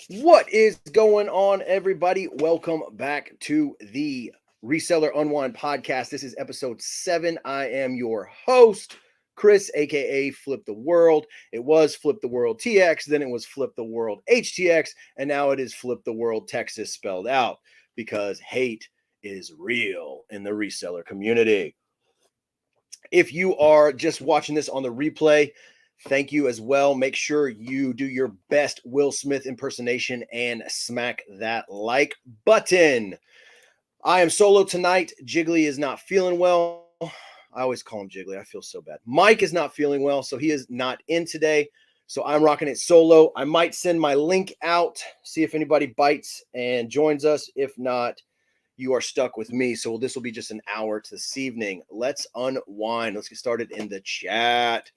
What is going on, everybody? Welcome back to the Reseller Unwind podcast. This is episode 7. I am your host, Chris, aka Flip the World. It was Flip the World TX, then it was Flip the World HTX, and now it is Flip the World Texas spelled out because hate is real in the reseller community. If you are just watching this on the replay, thank you as well. Make sure you do your best Will Smith impersonation and smack that like button. I am solo tonight. Jiggly is not feeling well. I always call him Jiggly. I feel so bad. Mike is not feeling well, so he is not in today. So I'm rocking it solo. I might send my link out, see if anybody bites and joins us. If not, you are stuck with me. So this will be just an hour to this evening. Let's unwind. Let's get started in the chat.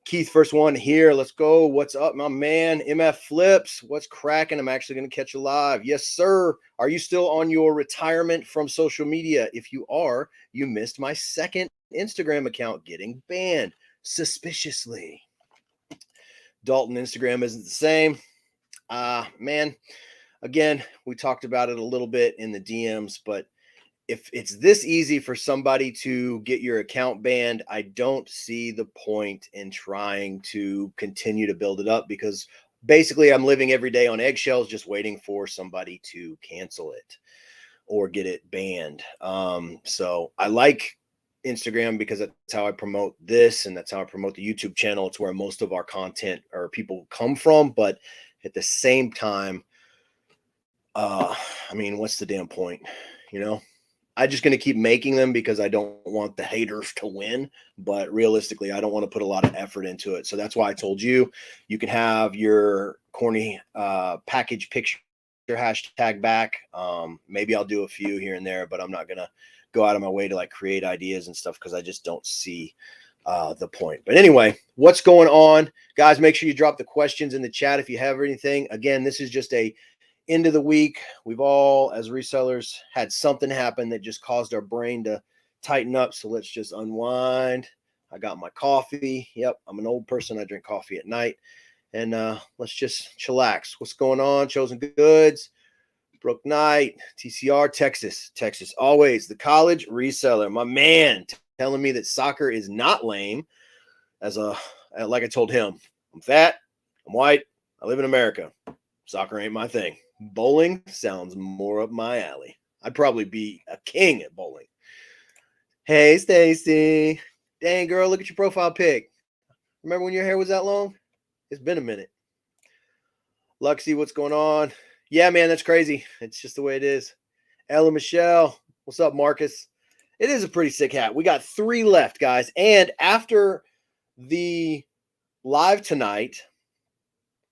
Keith, first one here. Let's go. What's up, my man? MF Flips. What's cracking? I'm actually going to catch you live. Yes, sir. Are you still on your retirement from social media? If you are, you missed my second Instagram account getting banned suspiciously. Dalton, Instagram isn't the same. Man, again, we talked about it a little bit in the DMs, but if it's this easy for somebody to get your account banned, I don't see the point in trying to continue to build it up because basically I'm living every day on eggshells, just waiting for somebody to cancel it or get it banned. So I like Instagram because that's how I promote this and that's how I promote the YouTube channel. It's where most of our content or people come from. But at the same time, I mean, what's the damn point? You know? I'm just going to keep making them because I don't want the haters to win. But realistically, I don't want to put a lot of effort into it. So that's why I told you, you can have your corny package picture hashtag back. Maybe I'll do a few here and there, but I'm not going to go out of my way to like create ideas and stuff because I just don't see the point. But anyway, what's going on? Guys, make sure you drop the questions in the chat if you have anything. Again, this is just a end of the week. We've all, as resellers, had something happen that just caused our brain to tighten up. So let's just unwind. I got my coffee. Yep, I'm an old person. I drink coffee at night. And let's just chillax. What's going on? Chosen Goods, Brook Knight, TCR, Texas. Always the college reseller. My man telling me that soccer is not lame. Like I told him, I'm fat, I'm white, I live in America. Soccer ain't my thing. Bowling sounds more up my alley. I'd probably be a king at bowling. Hey, Stacy. Dang, girl, look at your profile pic. Remember when your hair was that long? It's been a minute. Luxie, what's going on? Yeah, man, that's crazy. It's just the way it is. Ella Michelle, what's up, Marcus? It is a pretty sick hat. We got 3 left, guys. And after the live tonight,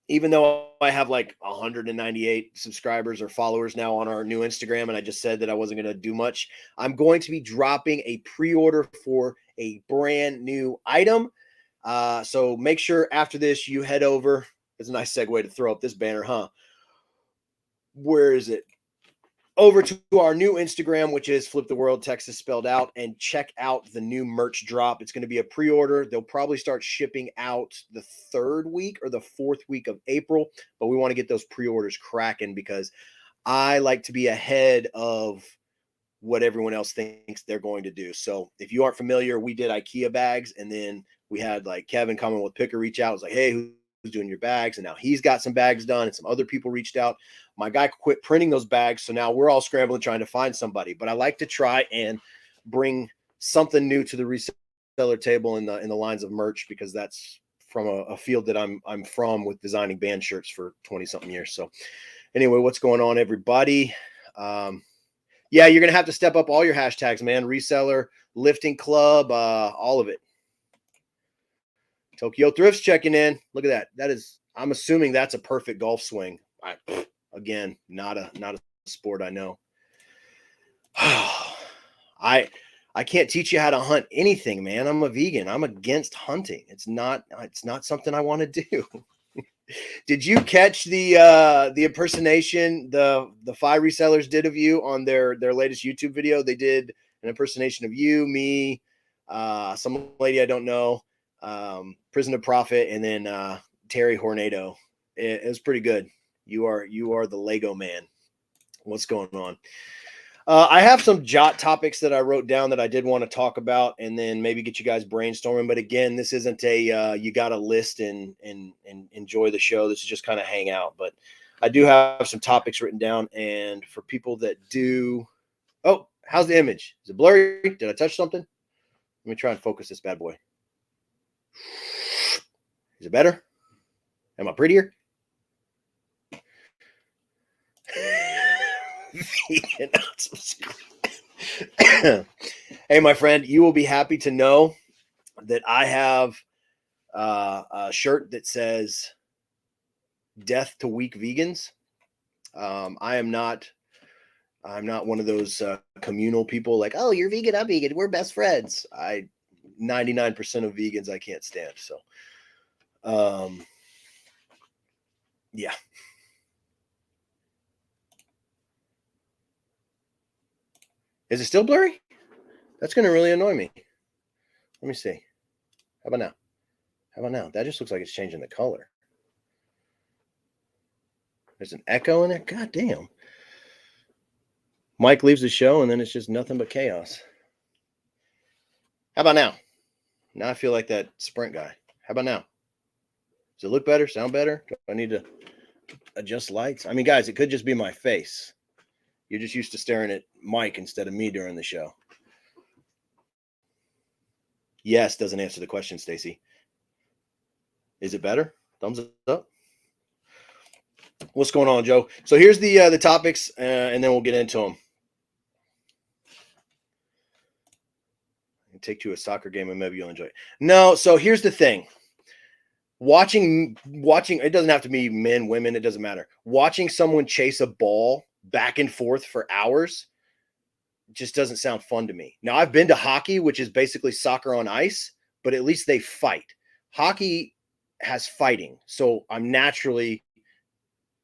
even though I have like 198 subscribers or followers now on our new Instagram, and I just said that I wasn't going to do much, I'm going to be dropping a pre-order for a brand new item. So make sure after this you head over. It's a nice segue to throw up this banner, huh? Where is it? Over to our new Instagram, which is Flip the World Texas spelled out, and check out the new merch drop. It's going to be a pre-order. They'll probably start shipping out the 3rd week or the 4th week of April, but we want to get those pre-orders cracking because I like to be ahead of what everyone else thinks they're going to do. So if you aren't familiar, we did IKEA bags, and then we had like Kevin coming with Picker reach out. It was like, hey, who's doing your bags? And now he's got some bags done, and some other people reached out. My guy quit printing those bags, so now we're all scrambling trying to find somebody. But I like to try and bring something new to the reseller table in the lines of merch because that's from a field that I'm from with designing band shirts for 20 something years. So anyway, what's going on, everybody? Yeah, you're gonna have to step up all your hashtags, man. Reseller, lifting club, all of it. Tokyo Thrift's checking in. Look at that. I'm assuming that's a perfect golf swing. Again, not a sport I know. I can't teach you how to hunt anything, man. I'm a vegan. I'm against hunting. It's not something I want to do. Did you catch the impersonation the 5 resellers did of you on their latest YouTube video? They did an impersonation of you, me, some lady I don't know, Prison of Profit, and then Terry Hornado. It was pretty good. You are the Lego man. What's going on? I have some jot topics that I wrote down that I did want to talk about, and then maybe get you guys brainstorming. But again, this isn't a you got to list and enjoy the show. This is just kind of hang out. But I do have some topics written down, and for people that do, oh, how's the image? Is it blurry? Did I touch something? Let me try and focus this bad boy. Is it better? Am I prettier? Hey, my friend, you will be happy to know that I have a shirt that says "Death to Weak Vegans." I'm not one of those communal people like, oh, you're vegan, I'm vegan, we're best friends. 99% of vegans I can't stand. So, yeah. Is it still blurry? That's going to really annoy me. Let me see. How about now? How about now? That just looks like it's changing the color. There's an echo in there. God damn. Mike leaves the show and then it's just nothing but chaos. How about now? Now I feel like that Sprint guy. How about now? Does it look better? Sound better? Do I need to adjust lights? I mean, guys, it could just be my face. You're just used to staring at Mike instead of me during the show. Yes doesn't answer the question, Stacy. Is it better? Thumbs up. What's going on, Joe? So here's the topics, and then we'll get into them. Take you to a soccer game and maybe you'll enjoy it. No, so here's the thing. Watching, it doesn't have to be men, women, it doesn't matter. Watching someone chase a ball back and forth for hours just doesn't sound fun to me. Now, I've been to hockey, which is basically soccer on ice, but at least they fight. Hockey has fighting, so I'm naturally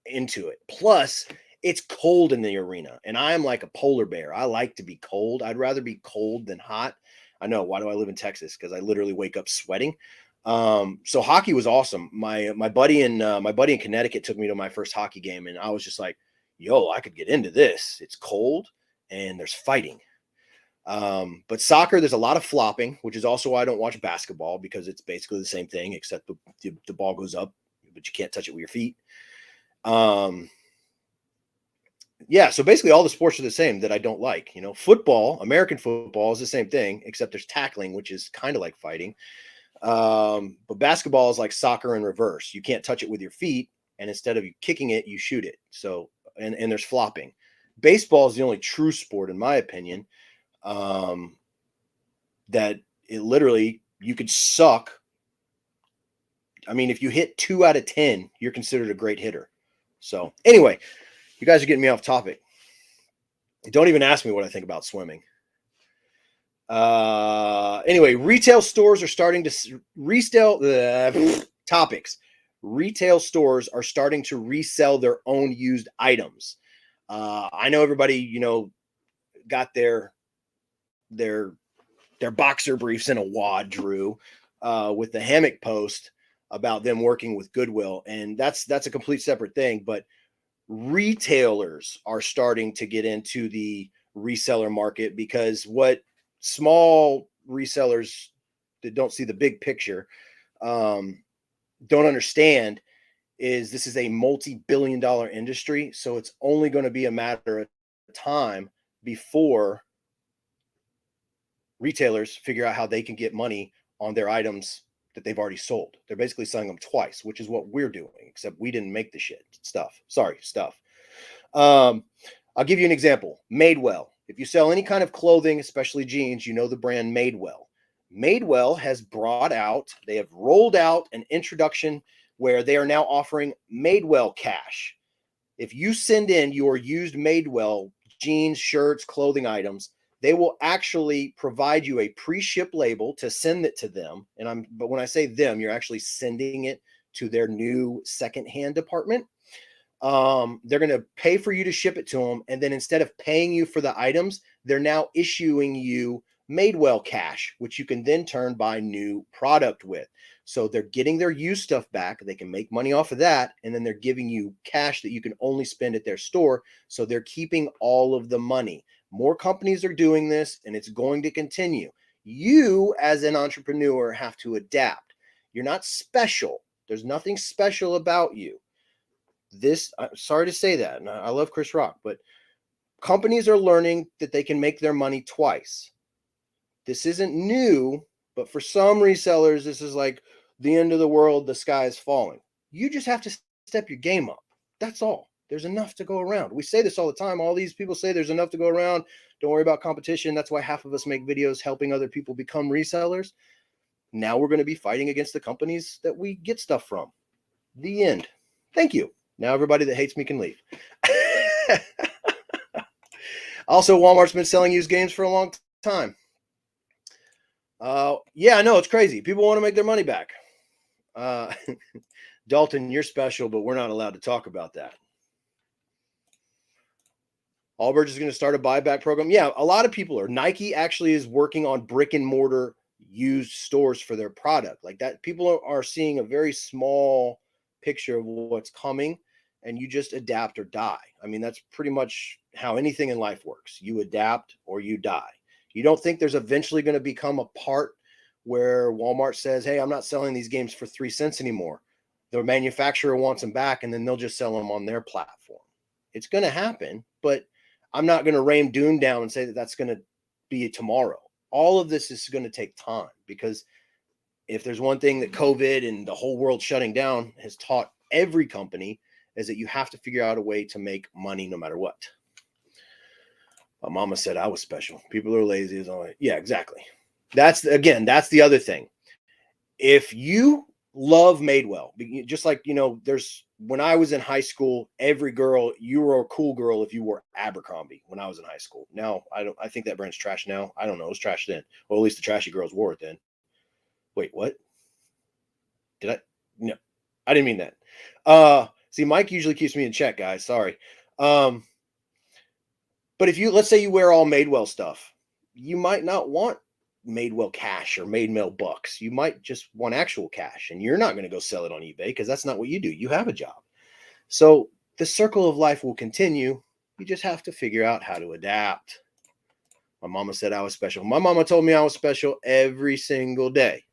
into it. Plus, it's cold in the arena, and I'm like a polar bear. I like to be cold. I'd rather be cold than hot. I know. Why do I live in Texas? Because I literally wake up sweating. So hockey was awesome. My buddy in Connecticut took me to my first hockey game, and I was just like, yo, I could get into this. It's cold and there's fighting. But soccer, there's a lot of flopping, which is also why I don't watch basketball, because it's basically the same thing, except the ball goes up, but you can't touch it with your feet. Yeah, so basically all the sports are the same that I don't like. You know, football, American football is the same thing, except there's tackling, which is kind of like fighting. But basketball is like soccer in reverse. You can't touch it with your feet, and instead of you kicking it, you shoot it. So, and there's flopping. Baseball is the only true sport, in my opinion, that it literally, you could suck. I mean, if you hit 2 out of 10, you're considered a great hitter. So anyway, you guys are getting me off topic. Don't even ask me what I think about swimming. Anyway, retail stores are starting to topics. Retail stores are starting to resell their own used items. I know everybody, you know, got their boxer briefs in a wad, Drew, with the hammock post about them working with Goodwill, and that's a complete separate thing. But retailers are starting to get into the reseller market, because what small resellers that don't see the big picture don't understand is this is a multi-billion-dollar industry. So it's only going to be a matter of time before retailers figure out how they can get money on their items that they've already sold. They're basically selling them twice, which is what we're doing, except we didn't make the stuff. I'll give you an example. Madewell. If you sell any kind of clothing, especially jeans, you know the brand Madewell. Madewell has they have rolled out an introduction where they are now offering Madewell Cash. If you send in your used Madewell jeans, shirts, clothing items, they will actually provide you a pre-ship label to send it to them. But when I say them, you're actually sending it to their new secondhand department. They're going to pay for you to ship it to them. And then instead of paying you for the items, they're now issuing you Madewell Cash, which you can then buy new product with. So they're getting their used stuff back. They can make money off of that. And then they're giving you cash that you can only spend at their store. So they're keeping all of the money. More companies are doing this, and it's going to continue. You, as an entrepreneur, have to adapt. You're not special. There's nothing special about you. I'm sorry to say that, and I love Chris Rock, but companies are learning that they can make their money twice. This isn't new, but for some resellers, this is like the end of the world, the sky is falling. You just have to step your game up. That's all. There's enough to go around. We say this all the time. All these people say there's enough to go around. Don't worry about competition. That's why half of us make videos helping other people become resellers. Now we're going to be fighting against the companies that we get stuff from. The end. Thank you. Now everybody that hates me can leave. Also, Walmart's been selling used games for a long time. Yeah, I know, it's crazy. People want to make their money back. Dalton, you're special, but we're not allowed to talk about that. Allbirds is going to start a buyback program. Yeah, a lot of people are. Nike actually is working on brick and mortar used stores for their product. Like that, people are seeing a very small picture of what's coming, and you just adapt or die. I mean, that's pretty much how anything in life works. You adapt or you die. You don't think there's eventually going to become a part where Walmart says, hey, I'm not selling these games for 3 cents anymore. The manufacturer wants them back, and then they'll just sell them on their platform. It's going to happen, but I'm not going to rain doom down and say that that's going to be tomorrow. All of this is going to take time, because if there's one thing that COVID and the whole world shutting down has taught every company, is that you have to figure out a way to make money no matter what. My mama said I was special. People are lazy. Yeah, exactly. That's the other thing. If you love Madewell, just like, when I was in high school, every girl, you were a cool girl if you wore Abercrombie when I was in high school. Now, I think that brand's trash now. I don't know. It was trash then. Well, at least the trashy girls wore it then. Wait, what? No, I didn't mean that. See, Mike usually keeps me in check, guys. Sorry. But if let's say you wear all Madewell stuff, you might not want Madewell cash or Madewell bucks. You might just want actual cash, and you're not going to go sell it on eBay because that's not what you do. You have a job. So the circle of life will continue. You just have to figure out how to adapt. My mama said I was special. My mama told me I was special every single day.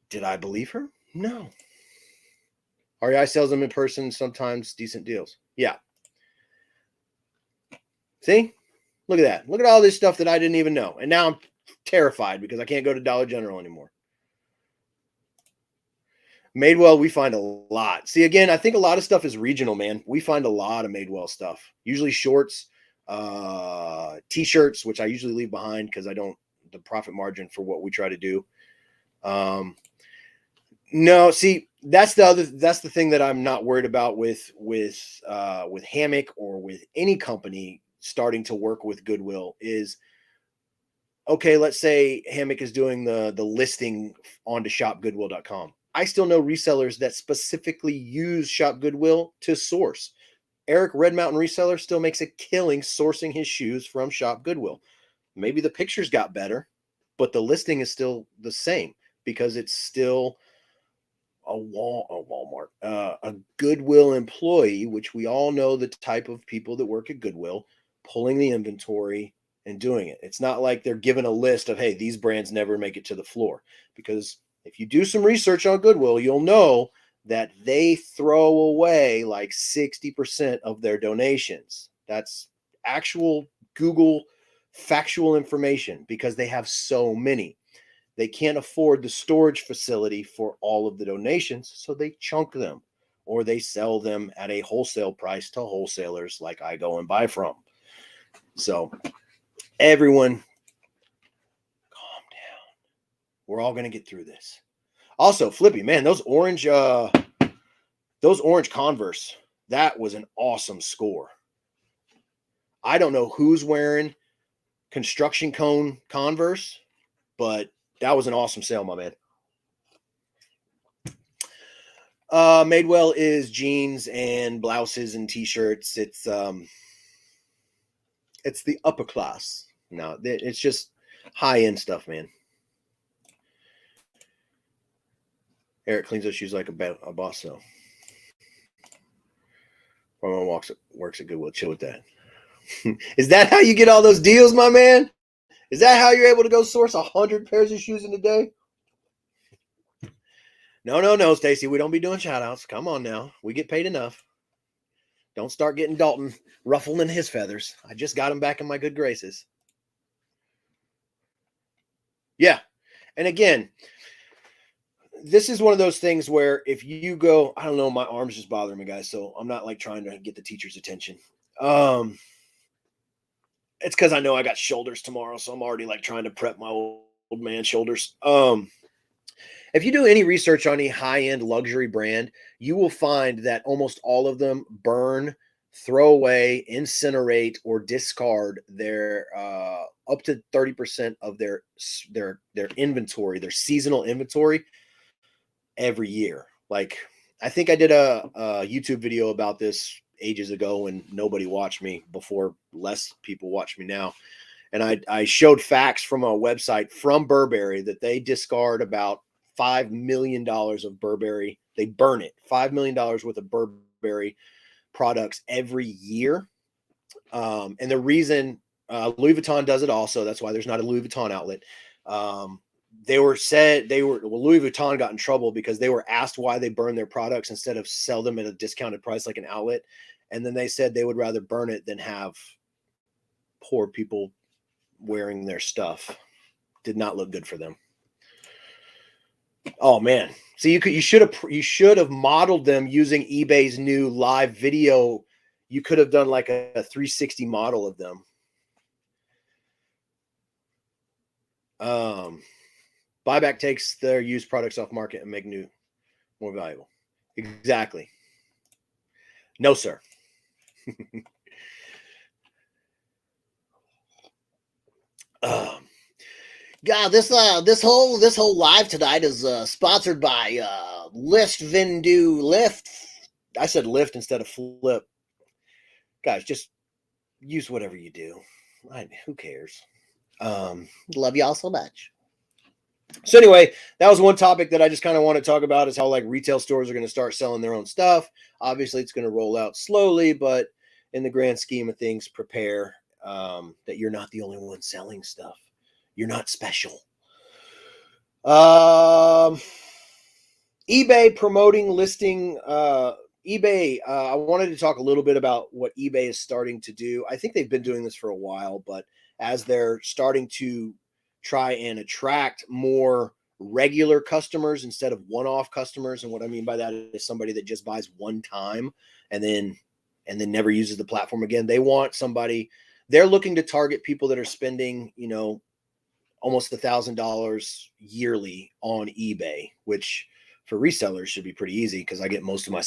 Did I believe her? No. REI sells them in person, sometimes decent deals. Yeah. See? Look at that. Look at all this stuff that I didn't even know. And now I'm terrified because I can't go to Dollar General anymore. Madewell, we find a lot. See, again, I think a lot of stuff is regional, man. We find a lot of Madewell stuff. Usually shorts, T-shirts, which I usually leave behind because the profit margin for what we try to do. No, see, that's the thing that I'm not worried about with Hammock or with any company starting to work with Goodwill is, okay, let's say Hammock is doing the listing onto shopgoodwill.com. I still know resellers that specifically use Shop Goodwill to source. Eric, Red Mountain Reseller, still makes a killing sourcing his shoes from Shop Goodwill. Maybe the pictures got better, but the listing is still the same because it's still a Goodwill employee, which we all know the type of people that work at Goodwill, pulling the inventory and doing it. It's not like they're given a list of, hey, these brands never make it to the floor. Because if you do some research on Goodwill, you'll know that they throw away like 60% of their donations. That's actual Google factual information because they have so many. They can't afford the storage facility for all of the donations, so they chunk them or they sell them at a wholesale price to wholesalers like I go and buy from. So everyone, calm down. We're all going to get through this. Also, Flippy, man, those orange Converse, that was an awesome score. I don't know who's wearing construction cone Converse, but that was an awesome sale, my man. Madewell is jeans and blouses and t-shirts. It's the upper class. No, it's just high-end stuff, man. Eric cleans those shoes like a boss. So my mom works at Goodwill. Chill with that. Is that how you get all those deals, my man? Is that how you're able to go source 100 pairs of shoes in a day? No, Stacy. We don't be doing shout outs. Come on now. We get paid enough. Don't start getting Dalton ruffling his feathers. I just got him back in my good graces. Yeah. And again, this is one of those things where if you go, I don't know, my arm's just bothering me, guys. So I'm not like trying to get the teacher's attention. It's because I know I got shoulders tomorrow. So I'm already like trying to prep my old man shoulders. If you do any research on a high-end luxury brand, you will find that almost all of them burn, throw away, incinerate, or discard their up to 30% of their inventory, their seasonal inventory every year. Like, I think I did a YouTube video about this ages ago when nobody watched me before, less people watch me now. And I showed facts from a website from Burberry that they discard about $5 million of Burberry. They burn it. $5 million worth of Burberry products every year. And the reason Louis Vuitton does it also, that's why there's not a Louis Vuitton outlet. Louis Vuitton got in trouble because they were asked why they burn their products instead of sell them at a discounted price like an outlet. And then they said they would rather burn it than have poor people wearing their stuff. Did not look good for them. Oh man. So you should have modeled them using eBay's new live video. You could have done like a 360 model of them. Buyback takes their used products off market and make new more valuable. Exactly. No, sir. God, this whole live tonight is sponsored by Lift. I said lift instead of flip. Guys, just use whatever you do. Who cares? Love y'all so much. So anyway, that was one topic that I just kind of want to talk about, is how like retail stores are going to start selling their own stuff. Obviously, it's going to roll out slowly, but in the grand scheme of things, prepare that you're not the only one selling stuff. You're not special. eBay promoting listing. eBay, I wanted to talk a little bit about what eBay is starting to do. I think they've been doing this for a while, but as they're starting to try and attract more regular customers instead of one-off customers. And what I mean by that is somebody that just buys one time and then never uses the platform again. They want somebody, they're looking to target people that are spending, almost $1,000 yearly on eBay, which for resellers should be pretty easy because I get most of my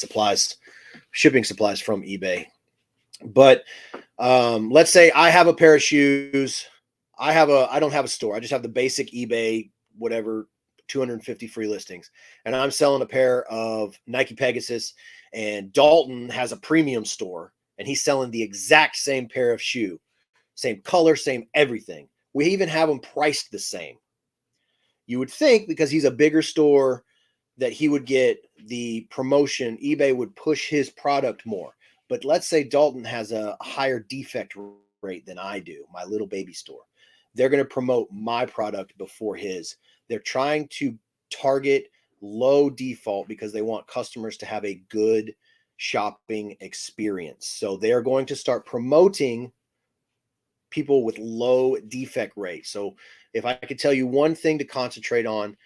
shipping supplies from eBay. But let's say I have a pair of shoes. I don't have a store. I just have the basic eBay, whatever, 250 free listings. And I'm selling a pair of Nike Pegasus, and Dalton has a premium store and he's selling the exact same pair of shoe, same color, same everything. We even have them priced the same. You would think because he's a bigger store that he would get the promotion. eBay would push his product more. But let's say Dalton has a higher defect rate than I do, my little baby store. They're going to promote my product before his. They're trying to target low default because they want customers to have a good shopping experience. So they're going to start promoting people with low defect rate. So if I could tell you one thing to concentrate on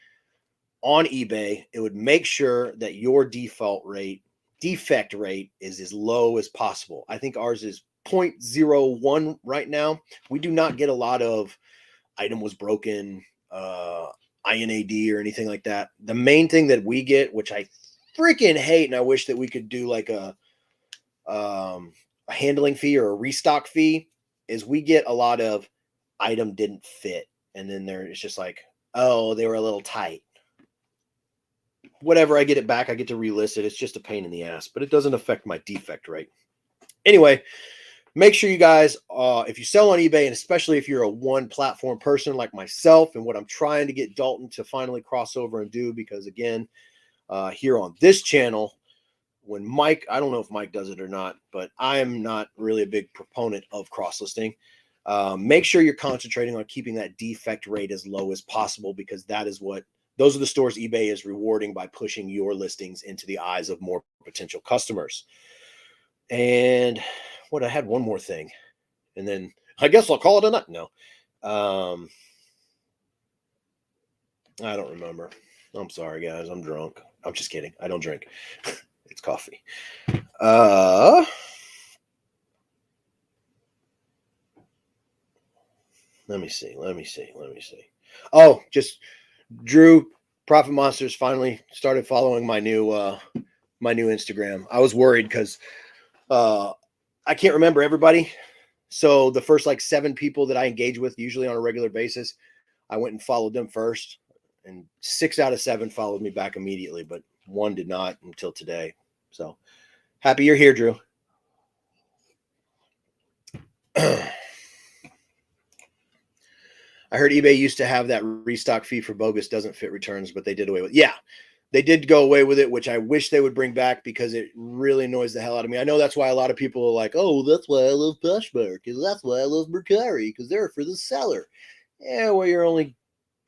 eBay, it would make sure that your defect rate is as low as possible. I think ours is 0.01 right now. We do not get a lot of item was broken, INAD or anything like that. The main thing that we get, which I freaking hate, and I wish that we could do like a handling fee or a restock fee, is we get a lot of item didn't fit. And then it's just like, oh, they were a little tight. Whatever, I get it back. I get to relist it. It's just a pain in the ass, but it doesn't affect my defect rate. Anyway, make sure you guys, if you sell on eBay, and especially if you're a one platform person like myself, and what I'm trying to get Dalton to finally cross over and do, because again, here on this channel. When Mike, I don't know if Mike does it or not, but I am not really a big proponent of cross listing. Make sure you're concentrating on keeping that defect rate as low as possible, because those are the stores eBay is rewarding by pushing your listings into the eyes of more potential customers. And I had one more thing, and then I guess I'll call it a night. No, I don't remember. I'm sorry, guys. I'm drunk. I'm just kidding. I don't drink. It's coffee. Let me see. Oh, just Drew Profit Monsters finally started following my new Instagram. I was worried because I can't remember everybody. So the first like 7 people that I engage with usually on a regular basis, I went and followed them first, and 6 out of 7 followed me back immediately, but 1 did not until today. So happy you're here, Drew. I heard eBay used to have that restock fee for bogus doesn't fit returns, but they did away with it. Yeah, they did go away with it, which I wish they would bring back because it really annoys the hell out of me. I know that's why a lot of people are like, oh, that's why I love Poshmark, because that's why I love Mercari, because they're for the seller. Yeah, well, you're only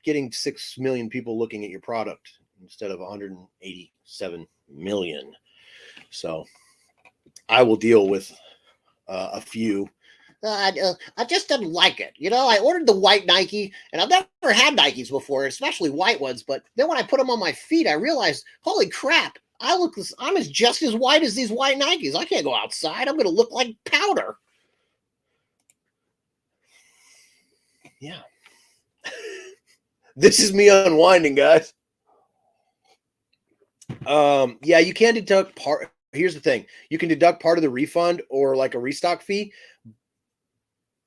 getting 6 million people looking at your product instead of 187 million. So I will deal with a few. I just didn't like it. I ordered the white Nike, and I've never had Nikes before, especially white ones. But then when I put them on my feet, I realized, holy crap, I'm just as white as these white Nikes. I can't go outside. I'm going to look like powder. Yeah. This is me unwinding, guys. Yeah, you can deduct part. Here's the thing. You can deduct part of the refund or like a restock fee,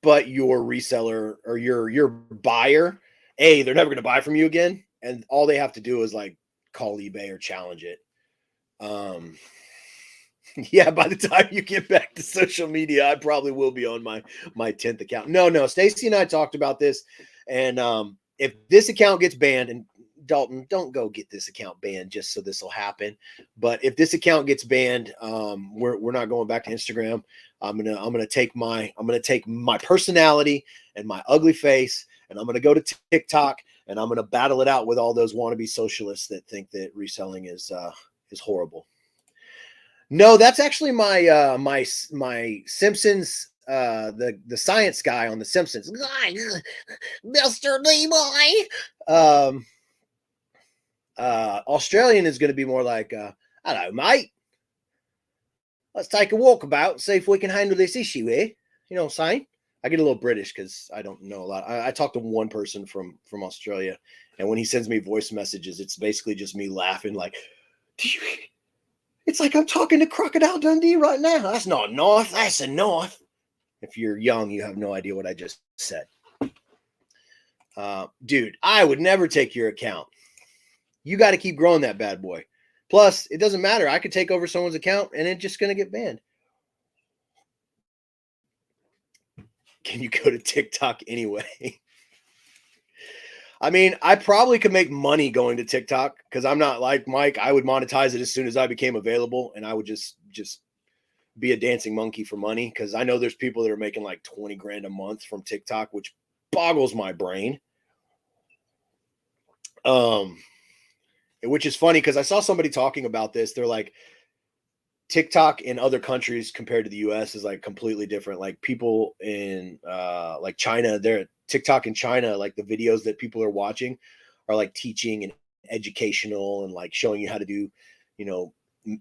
but your reseller or your buyer, they're never going to buy from you again, and all they have to do is like call eBay or challenge it. Yeah, by the time you get back to social media, I probably will be on my 10th account. No, Stacy and I talked about this, and if this account gets banned, and Dalton, don't go get this account banned just so this will happen. But if this account gets banned, we're not going back to Instagram. I'm gonna take my personality and my ugly face, and I'm gonna go to TikTok, and I'm gonna battle it out with all those wannabe socialists that think that reselling is horrible. No, that's actually my my Simpsons, the science guy on the Simpsons, Mr. Nimoy. Australian is going to be more like, hello, mate. Let's take a walk about and see if we can handle this issue here. You know what I'm saying? I get a little British because I don't know a lot. I talked to one person from Australia, and when he sends me voice messages, it's basically just me laughing like, it's like I'm talking to Crocodile Dundee right now. That's not a knife. That's a knife. If you're young, you have no idea what I just said. Dude, I would never take your account. You got to keep growing that bad boy. Plus, it doesn't matter. I could take over someone's account and it's just going to get banned. Can you go to TikTok anyway? I mean, I probably could make money going to TikTok because I'm not like Mike. I would monetize it as soon as I became available, and I would just be a dancing monkey for money, because I know there's people that are making like 20 grand a month from TikTok, which boggles my brain. Which is funny because I saw somebody talking about this. They're like, TikTok in other countries compared to the US is like completely different. Like people in like China, they're TikTok in China, like the videos that people are watching are like teaching and educational and like showing you how to do,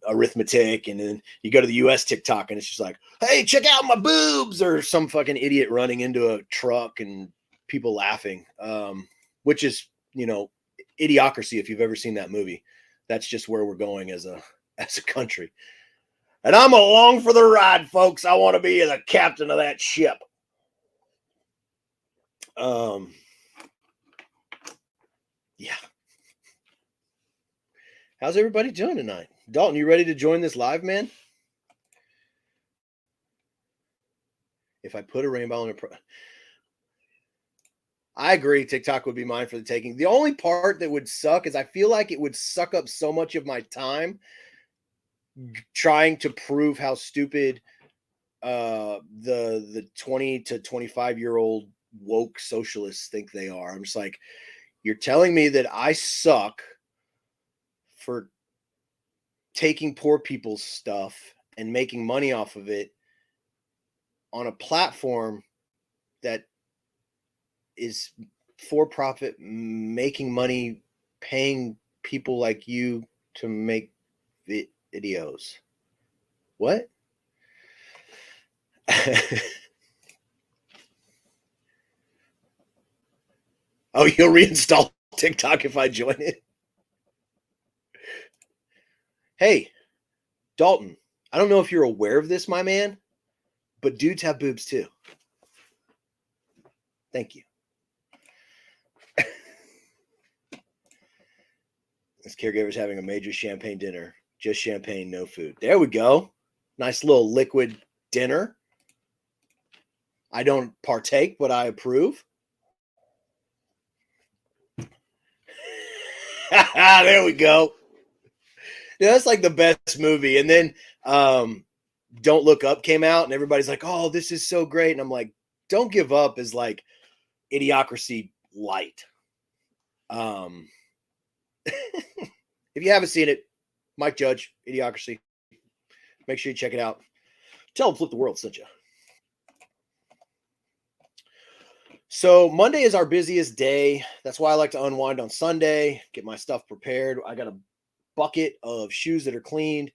arithmetic. And then you go to the US TikTok and it's just like, hey, check out my boobs, or some fucking idiot running into a truck and people laughing. Which is, Idiocracy, if you've ever seen that movie. That's just where we're going as a country. And I'm along for the ride, folks. I want to be the captain of that ship. Yeah. How's everybody doing tonight? Dalton, you ready to join this live, man? If I put a rainbow on I agree. TikTok would be mine for the taking. The only part that would suck is I feel like it would suck up so much of my time trying to prove how stupid the 20 to 25-year-old woke socialists think they are. I'm just like, you're telling me that I suck for taking poor people's stuff and making money off of it on a platform that is for profit, making money, paying people like you to make videos. What? Oh, you'll reinstall TikTok if I join it? Hey, Dalton, I don't know if you're aware of this, my man, but dudes have boobs too. Thank you. This caregiver's having a major champagne dinner. Just champagne, no food. There we go. Nice little liquid dinner. I don't partake, but I approve. There we go. Yeah, that's like the best movie. And then Don't Look Up came out, and everybody's like, "Oh, this is so great." And I'm like, Don't Give Up is like Idiocracy light. If you haven't seen it, Mike Judge, Idiocracy. Make sure you check it out. Tell them Flip the World sent you. So Monday is our busiest day. That's why I like to unwind on Sunday, get my stuff prepared. I got a bucket of shoes that are cleaned.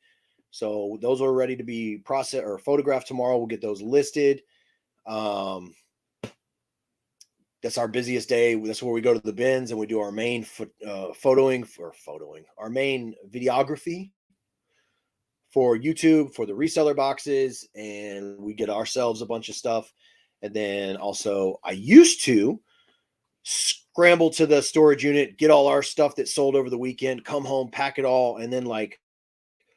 So those are ready to be processed or photographed tomorrow. We'll get those listed. That's our busiest day. That's where we go to the bins and we do our main our main videography for YouTube, for the reseller boxes, and we get ourselves a bunch of stuff. And then also I used to scramble to the storage unit, get all our stuff that sold over the weekend, come home, pack it all, and then like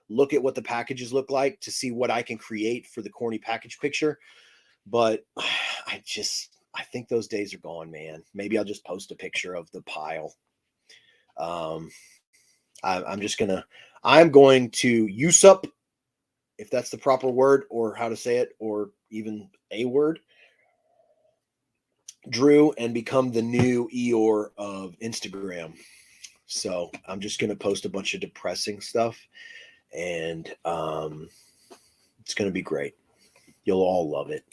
look at what the packages look like to see what I can create for the corny package picture. But I think those days are gone, man. Maybe I'll just post a picture of the pile. I'm going to use up, if that's the proper word or how to say it, or even a word, Drew, and become the new Eeyore of Instagram. So I'm just going to post a bunch of depressing stuff, and it's going to be great. You'll all love it.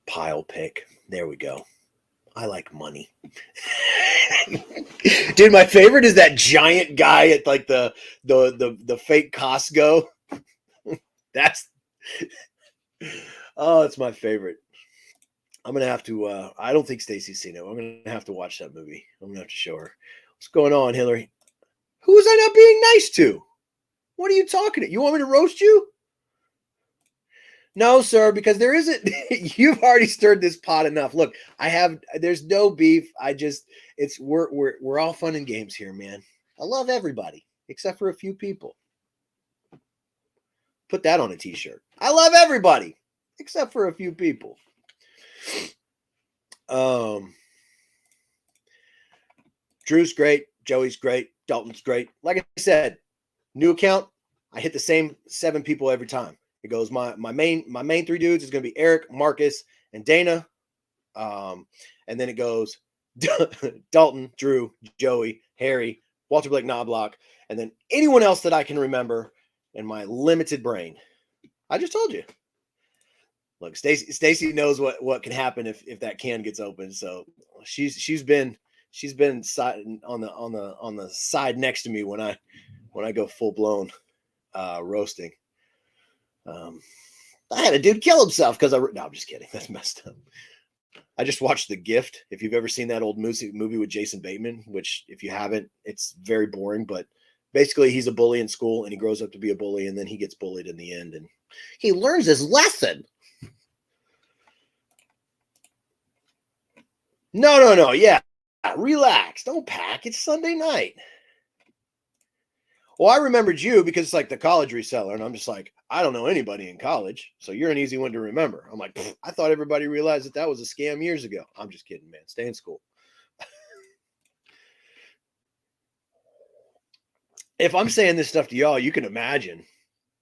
Pile pick. There we go. I like money. Dude, my favorite is that giant guy at like the fake Costco. That's it's my favorite. I'm gonna have to I don't think Stacy's seen it. I'm gonna have to watch that movie. I'm gonna have to show her. What's going on, Hillary? Who was I not being nice to? What are you talking to? You want me to roast you? No, sir, because there isn't. You've already stirred this pot enough. Look, there's no beef. We're all fun and games here, man. I love everybody except for a few people. Put that on a t-shirt. I love everybody except for a few people. Drew's great. Joey's great. Dalton's great. Like I said, new account. I hit the same 7 people every time. It goes my main 3 dudes is going to be Eric, Marcus, and Dana. And then it goes Dalton, Drew, Joey, Harry, Walter Blake Knobloch, and then anyone else that I can remember in my limited brain. I just told you. Look, Stacy knows what can happen if that can gets open. So she's been on the side next to me when I go full blown roasting. I had a dude kill himself because no, I'm just kidding. That's messed up. I just watched The Gift. If you've ever seen that old movie with Jason Bateman, which if you haven't, it's very boring, but basically he's a bully in school and he grows up to be a bully and then he gets bullied in the end and he learns his lesson. No. Yeah. Relax. Don't pack. It's Sunday night. Well, I remembered you because it's like the college reseller. And I'm just like, I don't know anybody in college. So you're an easy one to remember. I'm like, I thought everybody realized that was a scam years ago. I'm just kidding, man. Stay in school. If I'm saying this stuff to y'all, you can imagine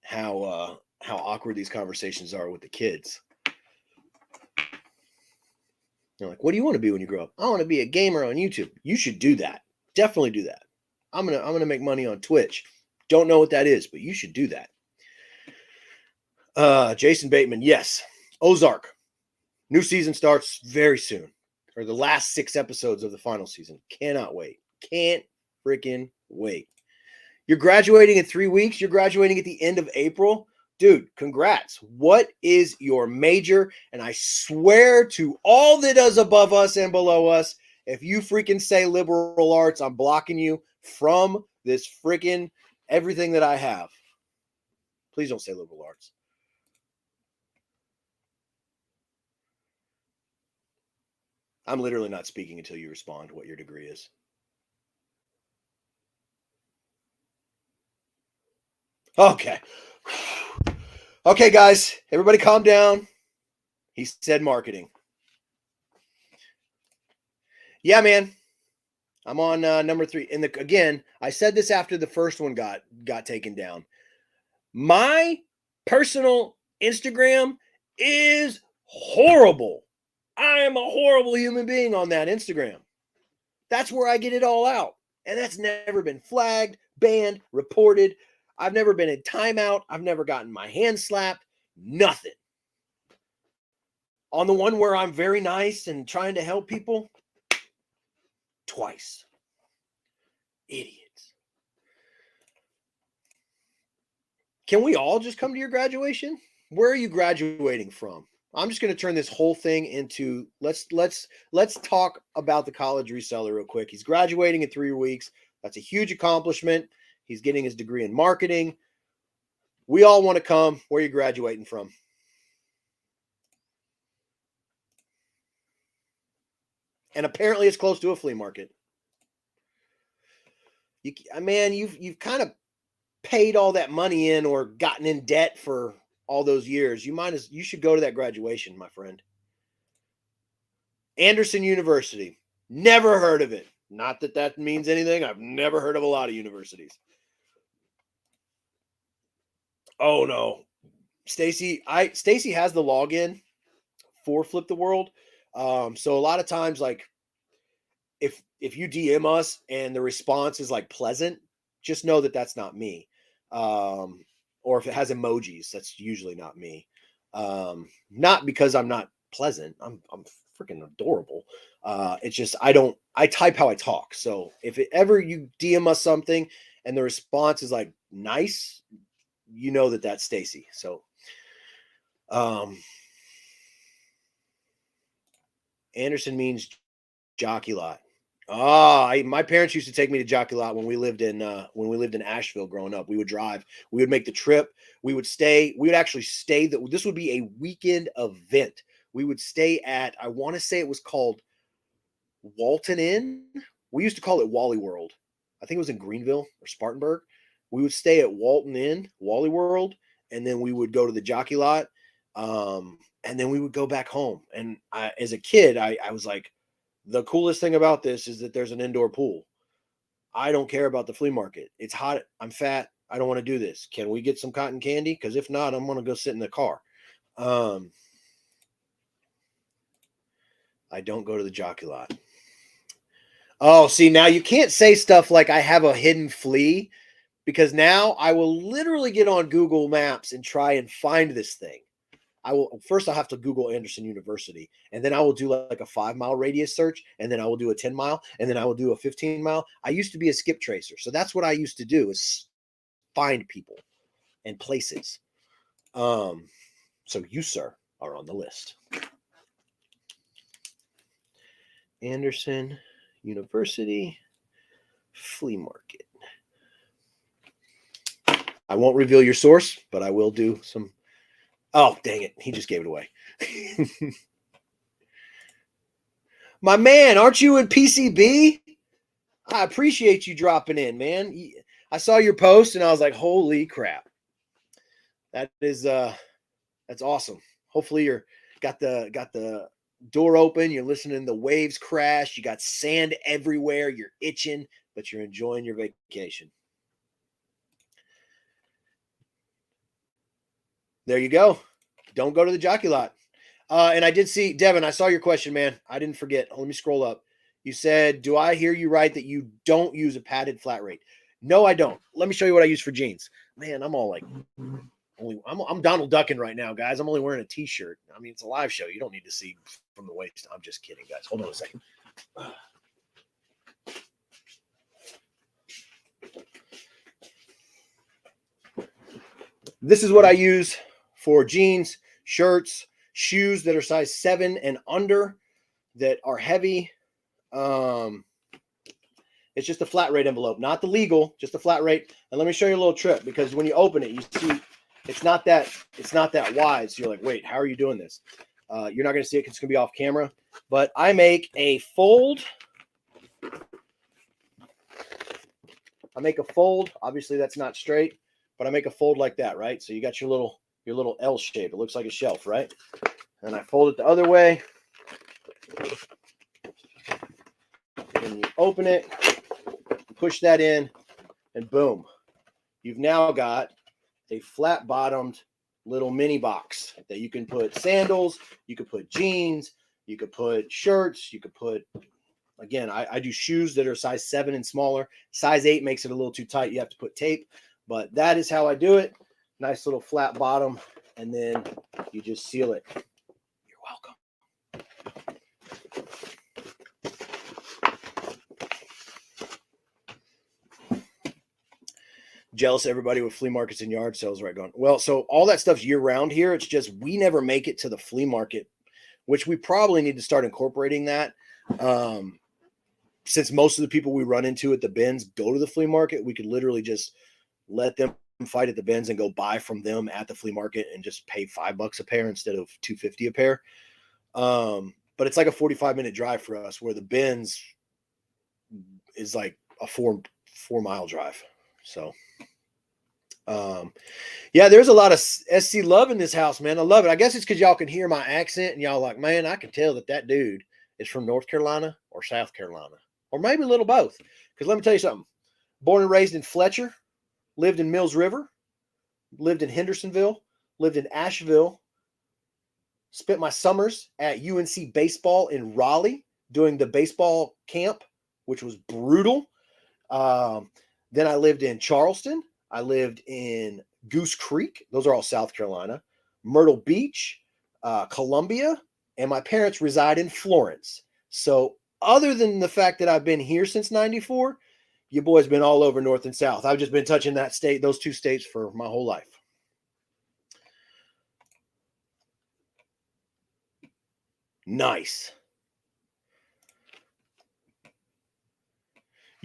how awkward these conversations are with the kids. They're like, what do you want to be when you grow up? I want to be a gamer on YouTube. You should do that. Definitely do that. I'm gonna make money on Twitch. Don't know what that is, but you should do that. Jason Bateman, yes. Ozark. New season starts very soon. Or the last 6 episodes of the final season. Cannot wait. Can't freaking wait. You're graduating in 3 weeks. You're graduating at the end of April. Dude, congrats. What is your major? And I swear to all that is above us and below us, if you freaking say liberal arts, I'm blocking you from this freaking everything that I have. Please don't say liberal arts. I'm literally not speaking until you respond what your degree is. Okay. Okay, guys, everybody calm down. He said marketing. Yeah, man. I'm on number 3. And again, I said this after the first one got taken down. My personal Instagram is horrible. I am a horrible human being on that Instagram. That's where I get it all out. And that's never been flagged, banned, reported. I've never been in timeout. I've never gotten my hand slapped. Nothing. On the one where I'm very nice and trying to help people, twice. Idiots. Can we all just come to your graduation? Where are you graduating from? I'm just going to turn this whole thing into let's talk about the college reseller real quick. He's graduating in 3 weeks. That's a huge accomplishment. He's getting his degree in marketing. We all want to come. Where are you graduating from? And apparently it's close to a flea market. You've kind of paid all that money in or gotten in debt for all those years. You should go to that graduation, my friend. Anderson University. Never heard of it. Not that that means anything. I've never heard of a lot of universities. Oh no. Stacy has the login for Flip the World. So a lot of times, like if you DM us and the response is like pleasant, just know that that's not me. Or if it has emojis, that's usually not me. Not because I'm not pleasant. I'm freaking adorable. It's just I type how I talk. So if you DM us something and the response is like nice, you know that that's Stacy. So Anderson means jockey lot. My parents used to take me to Jockey Lot when we lived in Asheville growing up. We would drive, we would make the trip, we would actually stay. This would be a weekend event. We would stay at, I want to say it was called Walton Inn. We used to call it Wally World. I think it was in Greenville or Spartanburg. We would stay at Walton Inn, Wally World, and then we would go to the Jockey Lot, and then we would go back home. And as a kid, I was like, the coolest thing about this is that there's an indoor pool. I don't care about the flea market. It's hot. I'm fat. I don't want to do this. Can we get some cotton candy? Because if not, I'm going to go sit in the car. I don't go to the Jockey Lot. Oh, see, now you can't say stuff like I have a hidden flea, because now I will literally get on Google Maps and try and find this thing. I'll have to Google Anderson University, and then I will do like a 5-mile radius search, and then I will do a 10-mile, and then I will do a 15-mile. I used to be a skip tracer. So that's what I used to do, is find people and places. So you, sir, are on the list. Anderson University flea market. I won't reveal your source, but I will do some. Oh, dang it. He just gave it away. My man, aren't you in PCB? I appreciate you dropping in, man. I saw your post and I was like, holy crap. That's awesome. Hopefully you're got the door open, you're listening to the waves crash, you got sand everywhere, you're itching, but you're enjoying your vacation. There you go. Don't go to the jockey lot. And I did see, Devin, I saw your question, man. I didn't forget. Let me scroll up. You said, do I hear you right that you don't use a padded flat rate? No, I don't. Let me show you what I use for jeans. Man, I'm all like, I'm Donald Ducking right now, guys. I'm only wearing a t-shirt. I mean, it's a live show. You don't need to see from the waist. I'm just kidding, guys. Hold on a second. This is what I use for jeans, shirts, shoes that are size 7 and under that are heavy. It's just a flat rate envelope, not the legal, just a flat rate. And let me show you a little trick, because when you open it, you see it's not that wide. So you're like, wait, how are you doing this? You're not going to see it because it's going to be off camera. But I make a fold. Obviously, that's not straight, but I make a fold like that, right? So you got your little L shape. It looks like a shelf, right? And I fold it the other way. And you open it, push that in, and boom. You've now got a flat-bottomed little mini box that you can put sandals, you could put jeans, you could put shirts, you could put, again, I do shoes that are size 7 and smaller. Size 8 makes it a little too tight. You have to put tape, but that is how I do it. Nice little flat bottom, and then you just seal it. You're welcome. Jealous everybody with flea markets and yard sales, right? Going, well, so all that stuff's year round here. It's just we never make it to the flea market, which we probably need to start incorporating that. Since most of the people we run into at the bins go to the flea market, we could literally just let them fight at the bins and go buy from them at the flea market and just pay $5 a pair instead of $2.50 a pair. But it's like a 45-minute drive for us, where the bins is like a 4-mile drive. So, yeah, there's a lot of SC love in this house, man. I love it. I guess it's because y'all can hear my accent and y'all like, man, I can tell that dude is from North Carolina or South Carolina, or maybe a little both. Because let me tell you something. Born and raised in Fletcher, lived in Mills River, lived in Hendersonville, lived in Asheville, spent my summers at UNC baseball in Raleigh doing the baseball camp, which was brutal. Then I lived in Charleston. I lived in Goose Creek. Those are all South Carolina. Myrtle Beach, Columbia, and my parents reside in Florence. So other than the fact that I've been here since 94, your boy's been all over North and South. I've just been touching those two states for my whole life. Nice.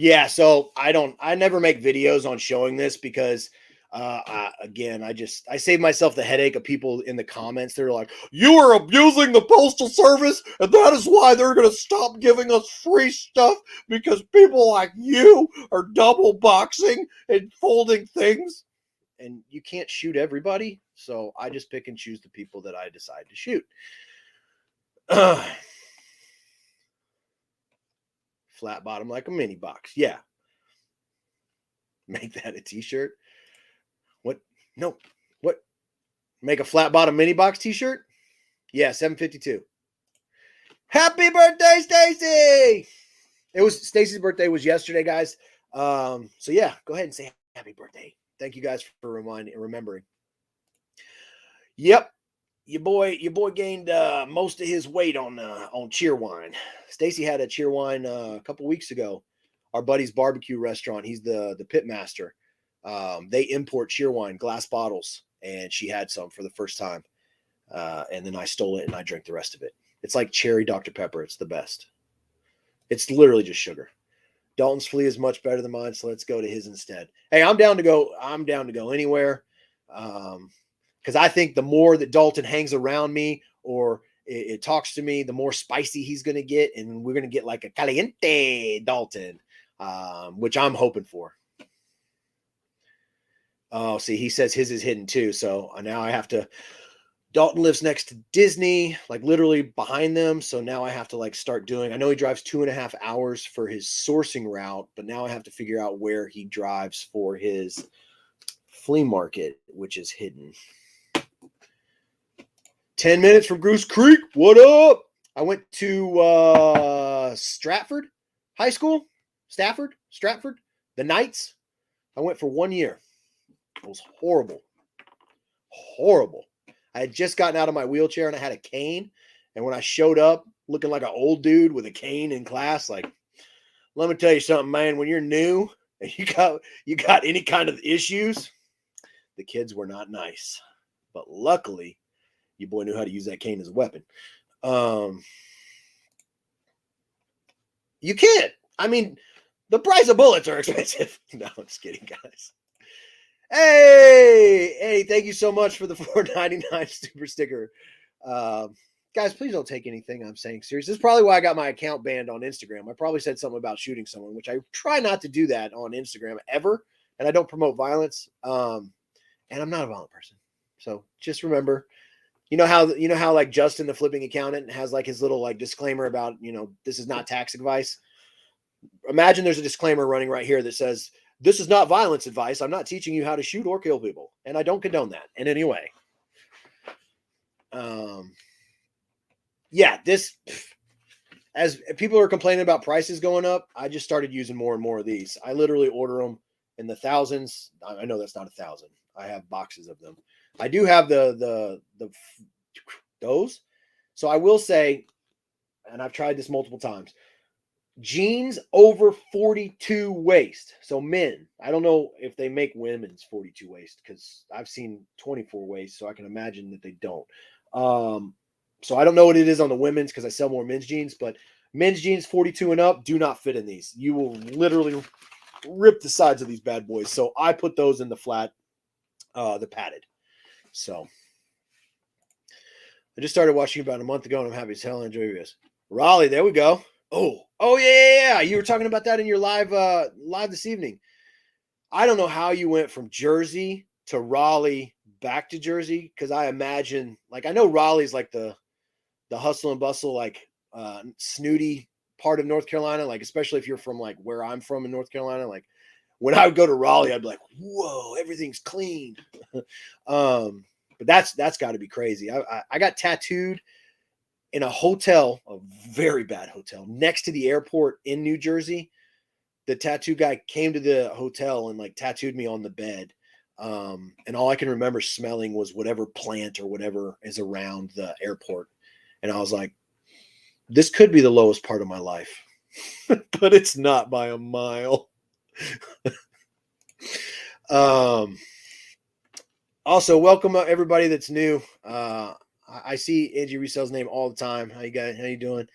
Yeah, so I never make videos on showing this because again, I save myself the headache of people in the comments. They're like, you are abusing the postal service, and that is why they're going to stop giving us free stuff, because people like you are double boxing and folding things. And you can't shoot everybody, so I just pick and choose the people that I decide to shoot. Flat bottom like a mini box. Yeah. Make that a t-shirt. What? No. What? Make a flat bottom mini box t-shirt? Yeah, $7.52. Happy birthday, Stacy! Stacy's birthday was yesterday, guys. So yeah, go ahead and say happy birthday. Thank you guys for remembering. Yep. Your boy gained most of his weight on Cheerwine. Stacy had a Cheerwine a couple weeks ago. Our buddy's barbecue restaurant. He's the pit master. They import Cheerwine glass bottles, and she had some for the first time. And then I stole it and I drank the rest of it. It's like cherry Dr. Pepper. It's the best. It's literally just sugar. Dalton's flea is much better than mine, so let's go to his instead. Hey, I'm down to go anywhere. Because I think the more that Dalton hangs around me or it talks to me, the more spicy he's going to get. And we're going to get like a caliente Dalton, which I'm hoping for. Oh, see, he says his is hidden too. So now I have to. Dalton lives next to Disney, like literally behind them. So now I have to like start doing. I know he drives 2.5 hours for his sourcing route, but now I have to figure out where he drives for his flea market, which is hidden. 10 minutes from Goose Creek. What up? I went to Stratford High School, Stratford, the Knights. I went for 1 year. It was horrible. Horrible. I had just gotten out of my wheelchair and I had a cane. And when I showed up looking like an old dude with a cane in class, like, let me tell you something, man, when you're new and you got any kind of issues, the kids were not nice. But luckily, your boy knew how to use that cane as a weapon. You can't. I mean, the price of bullets are expensive. No, I'm just kidding, guys. Hey, thank you so much for the $4.99 super sticker. Guys, please don't take anything I'm saying serious. This is probably why I got my account banned on Instagram. I probably said something about shooting someone, which I try not to do that on Instagram ever. And I don't promote violence. And I'm not a violent person. So just remember, you know how like Justin, the flipping accountant, has like his little like disclaimer about, this is not tax advice. Imagine there's a disclaimer running right here that says, this is not violence advice. I'm not teaching you how to shoot or kill people. And I don't condone that in any way. As people are complaining about prices going up, I just started using more and more of these. I literally order them in the thousands. I know that's not 1,000. I have boxes of them. I do have those. So I will say, and I've tried this multiple times, jeans over 42 waist. So men, I don't know if they make women's 42 waist because I've seen 24 waist, so I can imagine that they don't. So I don't know what it is on the women's because I sell more men's jeans, but men's jeans 42 and up do not fit in these. You will literally rip the sides of these bad boys. So I put those in the flat, the padded. So I just started watching about a month ago and I'm happy as hell. Enjoy this. Raleigh, there we go. Oh yeah. You were talking about that in your live this evening. I don't know how you went from Jersey to Raleigh back to Jersey because I imagine, like, I know Raleigh's like the hustle and bustle, like snooty part of North Carolina, like especially if you're from like where I'm from in North Carolina. Like when I would go to Raleigh, I'd be like, whoa, everything's clean. But that's got to be crazy. I got tattooed in a hotel, a very bad hotel, next to the airport in New Jersey. The tattoo guy came to the hotel and like tattooed me on the bed. And all I can remember smelling was whatever plant or whatever is around the airport. And I was like, this could be the lowest part of my life, but it's not by a mile. Also, welcome everybody that's new. I see Angie Resell's name all the time. How you guys? How you doing?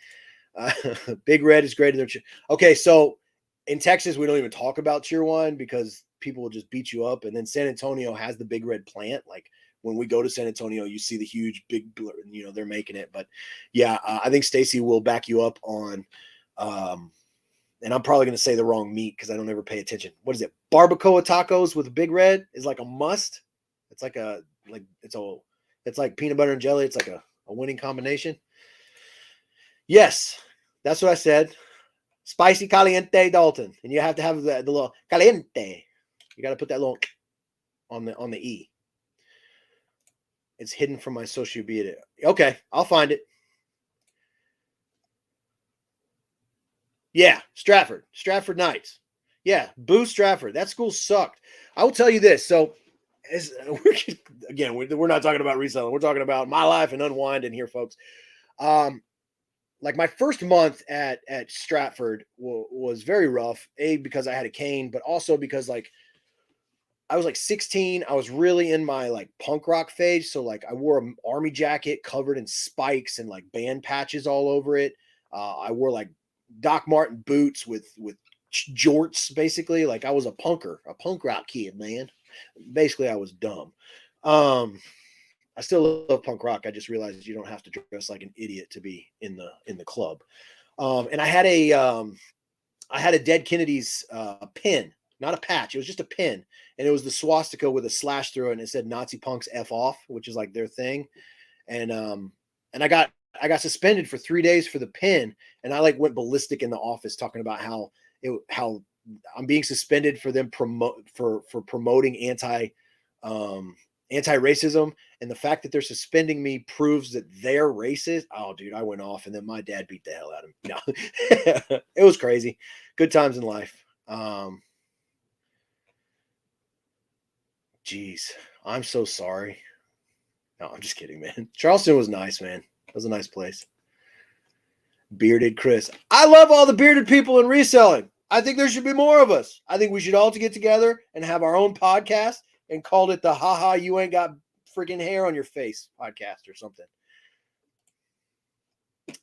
Big Red is greater than. Okay, so in Texas, we don't even talk about Tier 1 because people will just beat you up. And then San Antonio has the Big Red plant. Like when we go to San Antonio, you see the huge big, they're making it. But yeah, I think Stacy will back you up on. And I'm probably going to say the wrong meat because I don't ever pay attention. What is it? Barbacoa tacos with Big Red is like a must. It's like it's like peanut butter and jelly. It's like a winning combination. Yes, that's what I said. Spicy caliente Dalton. And you have to have the little caliente. You got to put that little on the E. It's hidden from my social media. Okay, I'll find it. Yeah, Stratford Knights. Yeah, boo Stratford. That school sucked. I will tell you this. So, we're not talking about reselling. We're talking about my life and Unwind in here, folks. Like my first month at Stratford was very rough. Because I had a cane, but also because like I was like 16. I was really in my like punk rock phase. So like I wore an army jacket covered in spikes and like band patches all over it. I wore like Doc Martin boots with jorts, basically. Like I was a punk rock kid, man. Basically, I was dumb. I still love punk rock. I just realized you don't have to dress like an idiot to be in the club. And I had a Dead Kennedys pin. not a patch. It was just a pin, and it was the swastika with a slash through it, and it said "Nazi punks f off," which is like their thing. And I got suspended for 3 days for the pin, and I like went ballistic in the office talking about how I'm being suspended for them promoting anti-racism, and the fact that they're suspending me proves that they're racist. Oh, dude, I went off, and then my dad beat the hell out of me. No, it was crazy. Good times in life. Geez, I'm so sorry. No, I'm just kidding, man. Charleston was nice, man. It was a nice place. Bearded Chris. I love all the bearded people in reselling. I think there should be more of us. I think we should all get together and have our own podcast and called it the "Haha, you ain't got freaking hair on your face" podcast or something.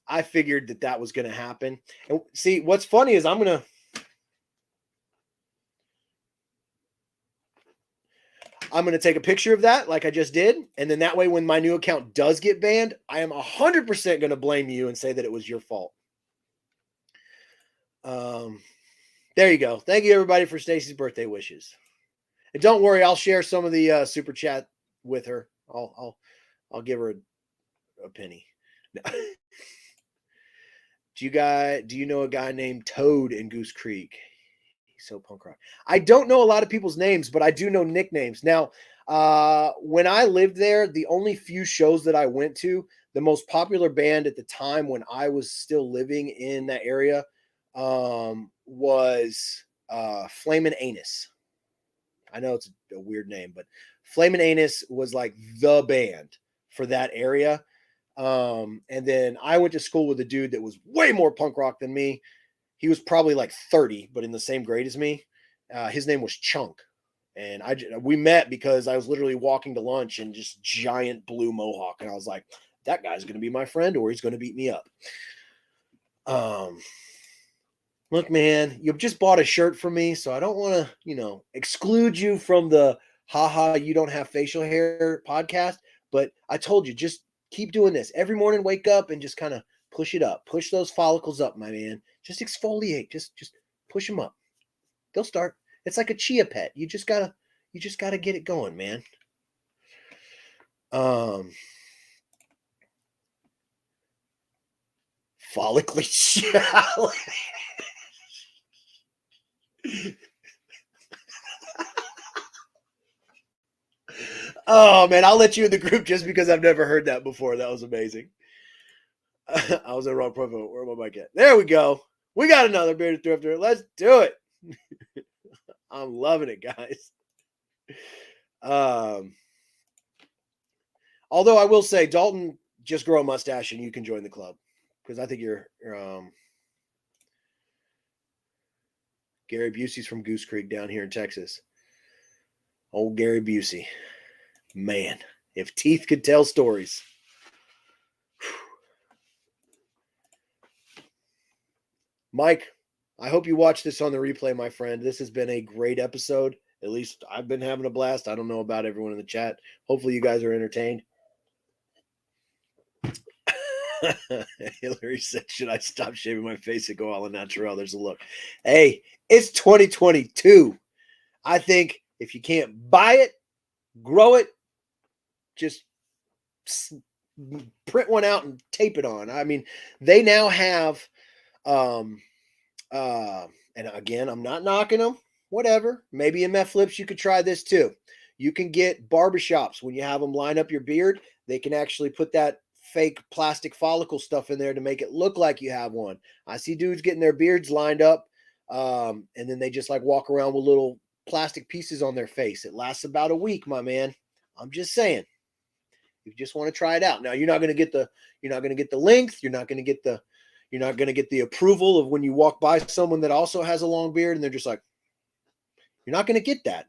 I figured that was going to happen. And see, what's funny is I'm going to take a picture of that like I just did. And then that way, when my new account does get banned, I am 100% going to blame you and say that it was your fault. There you go. Thank you, everybody, for Stacy's birthday wishes. And don't worry, I'll share some of the super chat with her. I'll give her a penny. Do you know a guy named Toad in Goose Creek? He's so punk rock. I don't know a lot of people's names, but I do know nicknames. Now, when I lived there, the only few shows that I went to, the most popular band at the time when I was still living in that area was Flamin' Anus. I know it's a weird name, but Flamin' Anus was like the band for that area. And then I went to school with a dude that was way more punk rock than me. He was probably like 30, but in the same grade as me. His name was Chunk. And we met because I was literally walking to lunch and just giant blue mohawk. And I was like, that guy's going to be my friend or he's going to beat me up. Look, man, you just bought a shirt for me, so I don't want to, exclude you from the "Haha, you don't have facial hair" podcast. But I told you, just keep doing this. Every morning, wake up and just kind of push it up. Push those follicles up, my man. Just exfoliate. Just push them up. They'll start. It's like a chia pet. You just gotta get it going, man. Follically shallow. Oh man, I'll let you in the group just because I've never heard that before. That was amazing. I was in the wrong profile. Where am I at? There we go. We got another bearded thrifter. Let's do it. I'm loving it, guys. Although I will say, Dalton, just grow a mustache and you can join the club because I think you're Gary Busey's from Goose Creek down here in Texas. Old Gary Busey. Man, if teeth could tell stories. Mike, I hope you watch this on the replay, my friend. This has been a great episode. At least I've been having a blast. I don't know about everyone in the chat. Hopefully you guys are entertained. Hillary said, should I stop shaving my face and go all natural? There's a look. Hey, it's 2022. I think if you can't buy it, grow it, just print one out and tape it on. I mean, they now have, and again, I'm not knocking them, whatever. Maybe in Meth Flips, you could try this too. You can get barbershops when you have them line up your beard. They can actually put that fake plastic follicle stuff in there to make it look like you have one. I see dudes getting their beards lined up, and then they just like walk around with little plastic pieces on their face. It lasts about a week, my man. I'm just saying. You just want to try it out. Now you're not going to get the length. You're not going to get the approval of when you walk by someone that also has a long beard and they're just like, you're not going to get that,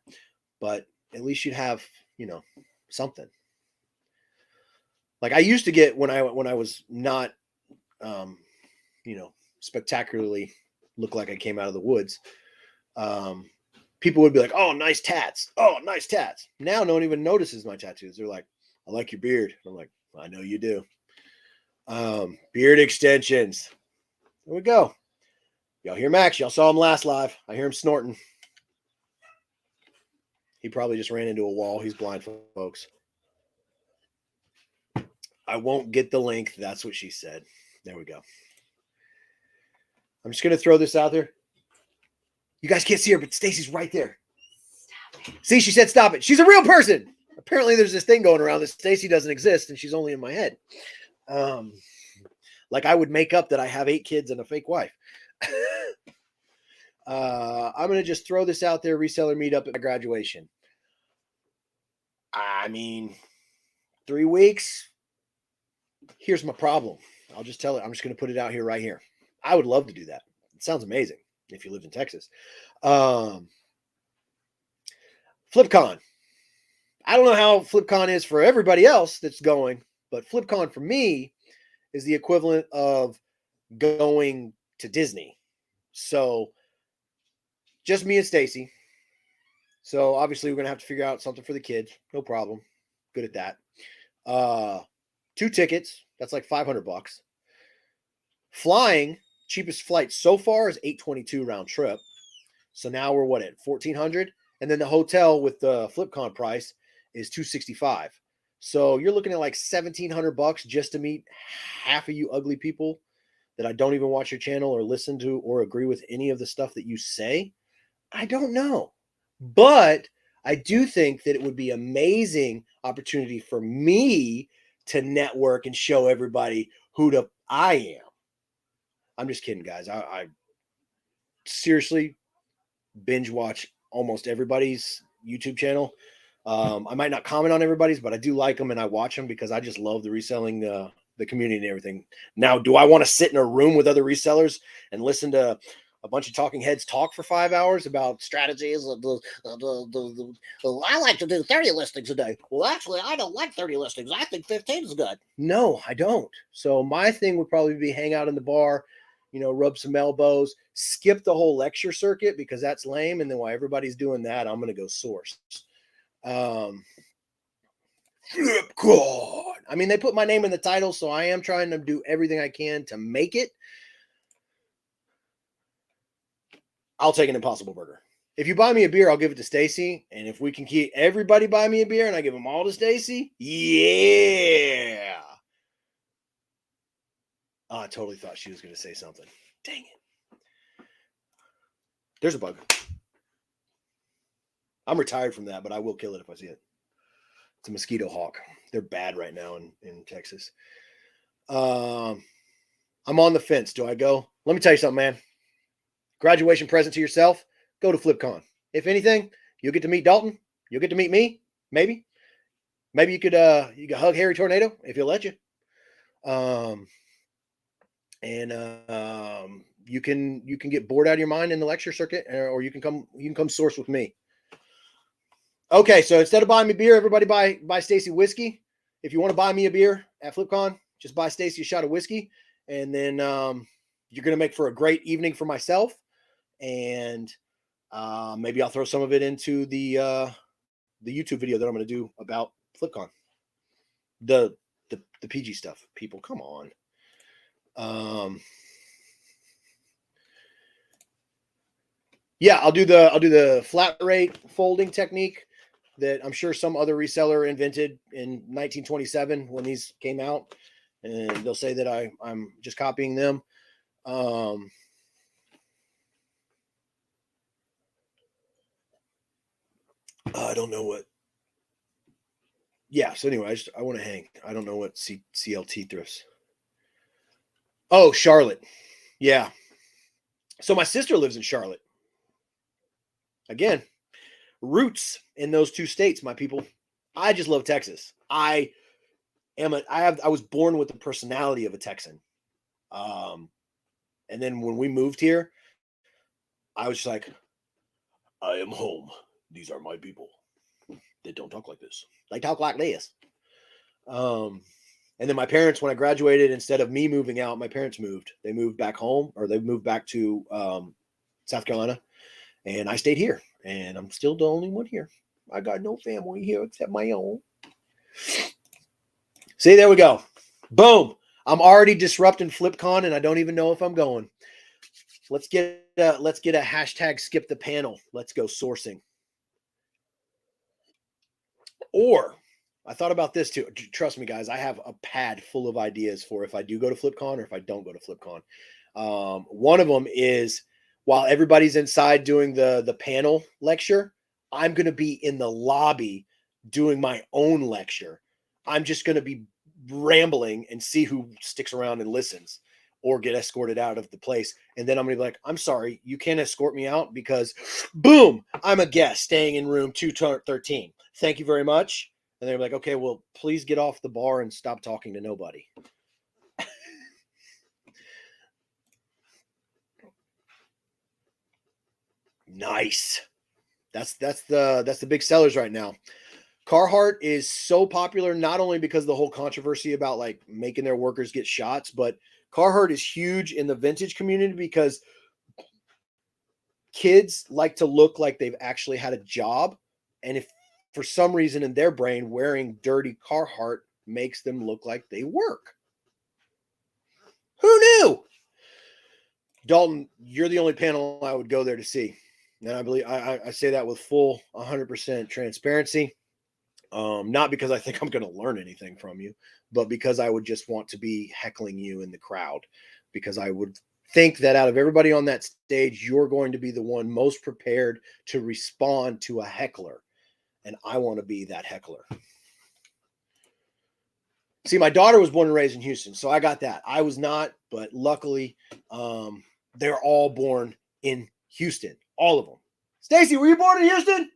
but at least you'd have, something. Like I used to get when I was not, spectacularly look like I came out of the woods. People would be like, "Oh, nice tats. Oh, nice tats." Now no one even notices my tattoos. They're like, "I like your beard." I'm like, "I know you do." Beard extensions. There we go. Y'all hear Max? Y'all saw him last live. I hear him snorting. He probably just ran into a wall. He's blind, folks. I won't get the link. That's what she said. There we go. I'm just going to throw this out there. You guys can't see her, but Stacy's right there. See, she said stop it. She's a real person. Apparently there's this thing going around that Stacy doesn't exist and she's only in my head. Like I would make up that I have 8 kids and a fake wife. I'm going to just throw this out there. Reseller meetup at my graduation. I mean, 3 weeks. Here's my problem. I'll just tell it. I'm just going to put it out here right here. I would love to do that. It sounds amazing if you lived in Texas. FlipCon. I don't know how FlipCon is for everybody else that's going, but FlipCon for me is the equivalent of going to Disney. So just me and Stacy. So obviously we're going to have to figure out something for the kids. No problem. Good at that. 2 tickets. That's like $500. Flying, cheapest flight so far is $822 round trip. So now we're what at $1,400, and then the hotel with the FlipCon price is $265. So you're looking at like $1,700 just to meet half of you ugly people that I don't even watch your channel or listen to or agree with any of the stuff that you say. I don't know, but I do think that it would be amazing opportunity for me to network and show everybody who I am. I'm just kidding, guys. I seriously binge watch almost everybody's YouTube channel. I might not comment on everybody's, but I do like them and I watch them because I just love the reselling, the community and everything. Now, do I want to sit in a room with other resellers and listen to a bunch of talking heads talk for 5 hours about strategies? I like to do 30 listings a day. Well, actually, I don't like 30 listings. I think 15 is good. No, I don't. So my thing would probably be hang out in the bar, rub some elbows, skip the whole lecture circuit because that's lame. And then while everybody's doing that, I'm going to go source. FlipCon. I mean, they put my name in the title, so I am trying to do everything I can to make it. I'll take an Impossible Burger. If you buy me a beer, I'll give it to Stacy. And if we can keep everybody buy me a beer and I give them all to Stacy, yeah. Oh, I totally thought she was going to say something. Dang it. There's a bug. I'm retired from that, but I will kill it if I see it. It's a mosquito hawk. They're bad right now in Texas. I'm on the fence. Do I go? Let me tell you something, man. Graduation present to yourself, go to FlipCon. If anything, you'll get to meet Dalton. You'll get to meet me, maybe. Maybe you could hug Harry Tornado if he'll let you. You can get bored out of your mind in the lecture circuit, or you can come source with me. Okay, so instead of buying me beer, everybody buy Stacy whiskey. If you want to buy me a beer at FlipCon, just buy Stacy a shot of whiskey, and then you're going to make for a great evening for myself. And maybe I'll throw some of it into the YouTube video that I'm going to do about FlipCon. The PG stuff. People, come on. Yeah, I'll do the flat rate folding technique that I'm sure some other reseller invented in 1927 when these came out, and they'll say that I'm just copying them. I don't know what. Yeah. So anyway, I want to hang. I don't know what CLT thrifts. Oh, Charlotte. Yeah. So my sister lives in Charlotte. Again, roots in those 2 states, my people. I just love Texas. I was born with the personality of a Texan. And then when we moved here, I was just like, I am home. These are my people. They don't talk like this. They talk like this. And then my parents, when I graduated, instead of me moving out, my parents moved. They moved back home, or they moved back to South Carolina. And I stayed here. And I'm still the only one here. I got no family here except my own. See, there we go. Boom. I'm already disrupting FlipCon, and I don't even know if I'm going. Let's get a hashtag skip the panel. Let's go sourcing. Or I thought about this too. Trust me, guys, I have a pad full of ideas for if I do go to FlipCon or if I don't go to FlipCon. One of them is while everybody's inside doing the panel lecture, I'm going to be in the lobby doing my own lecture. I'm just going to be rambling and see who sticks around and listens or get escorted out of the place. And then I'm going to be like, I'm sorry, you can't escort me out because boom, I'm a guest staying in room 213. Thank you very much. And they're like, okay, well, please get off the bar and stop talking to nobody. Nice. That's the big sellers right now. Carhartt is so popular, not only because of the whole controversy about like making their workers get shots, but Carhartt is huge in the vintage community because kids like to look like they've actually had a job. And if for some reason in their brain, wearing dirty Carhartt makes them look like they work. Who knew? Dalton, you're the only panel I would go there to see. And I believe I say that with full 100% transparency. Not because I think I'm going to learn anything from you, but because I would just want to be heckling you in the crowd, because I would think that out of everybody on that stage, you're going to be the one most prepared to respond to a heckler. And I want to be that heckler. See, my daughter was born and raised in Houston, so I got that. I was not, but luckily, they're all born in Houston. All of them. Stacy, were you born in Houston?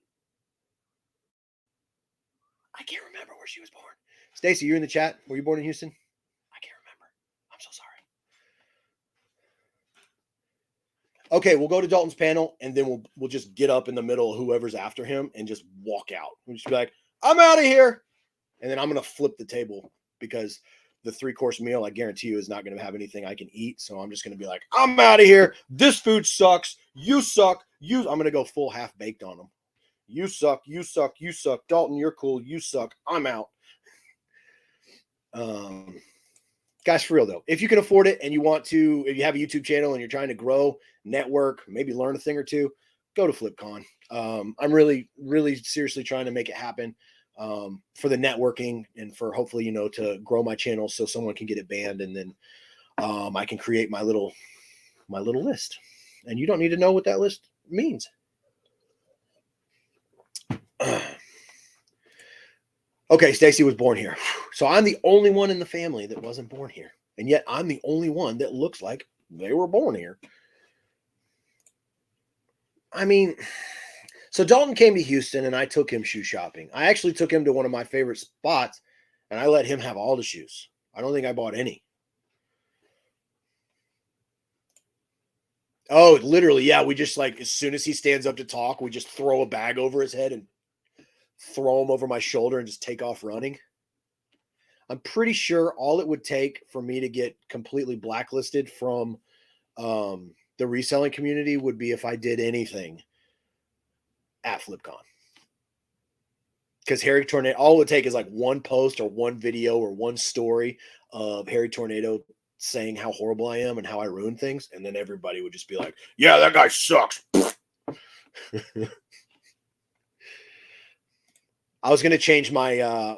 I can't remember where she was born. Stacy, you're in the chat. Were you born in Houston? I can't remember. I'm so sorry. Okay, we'll go to Dalton's panel, and then we'll just get up in the middle of whoever's after him and just walk out. We'll just be like, I'm out of here. And then I'm going to flip the table because the 3-course meal, I guarantee you, is not going to have anything I can eat. So I'm just going to be like, I'm out of here. This food sucks. You suck. I'm going to go full half-baked on them. You suck. You suck. You suck. Dalton, you're cool. You suck. I'm out. Guys, for real though, if you can afford it and you want to, if you have a YouTube channel and you're trying to grow, network, maybe learn a thing or two, go to FlipCon. I'm really, really seriously trying to make it happen for the networking and for hopefully, to grow my channel so someone can get it banned, and then I can create my little list. And you don't need to know what that list means. Okay, Stacy was born here. So I'm the only one in the family that wasn't born here. And yet I'm the only one that looks like they were born here. I mean, so Dalton came to Houston and I took him shoe shopping. I actually took him to one of my favorite spots and I let him have all the shoes. I don't think I bought any. Oh, literally, yeah. We just like, as soon as he stands up to talk, we just throw a bag over his head and throw him over my shoulder and just take off running. I'm pretty sure all it would take for me to get completely blacklisted from the reselling community would be if I did anything at FlipCon. Because Harry Tornado, all it would take is like one post or one video or one story of Harry Tornado saying how horrible I am and how I ruin things. And then everybody would just be like, yeah, that guy sucks. I was going to change my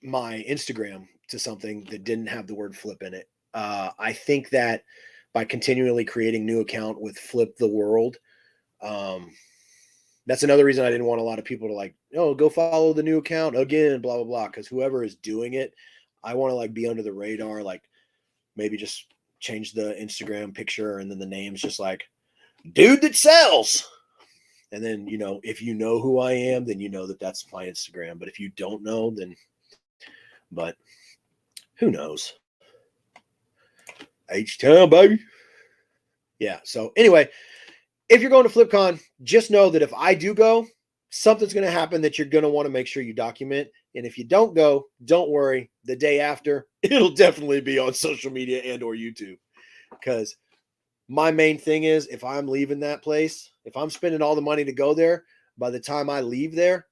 my Instagram to something that didn't have the word flip in it. I think that by continually creating new account with Flip the World, that's another reason I didn't want a lot of people to like, go follow the new account again, blah, blah, blah. Because whoever is doing it, I want to like be under the radar, like maybe just change the Instagram picture and then the name's just like dude that sells. And then, if you know who I am, then you know that that's my Instagram. But if you don't know, then, but who knows? H-Town, baby. Yeah. So anyway, if you're going to FlipCon, just know that if I do go, something's going to happen that you're going to want to make sure you document. And if you don't go, don't worry. The day after, it'll definitely be on social media and or YouTube. Because my main thing is, if I'm leaving that place, if I'm spending all the money to go there, by the time I leave there,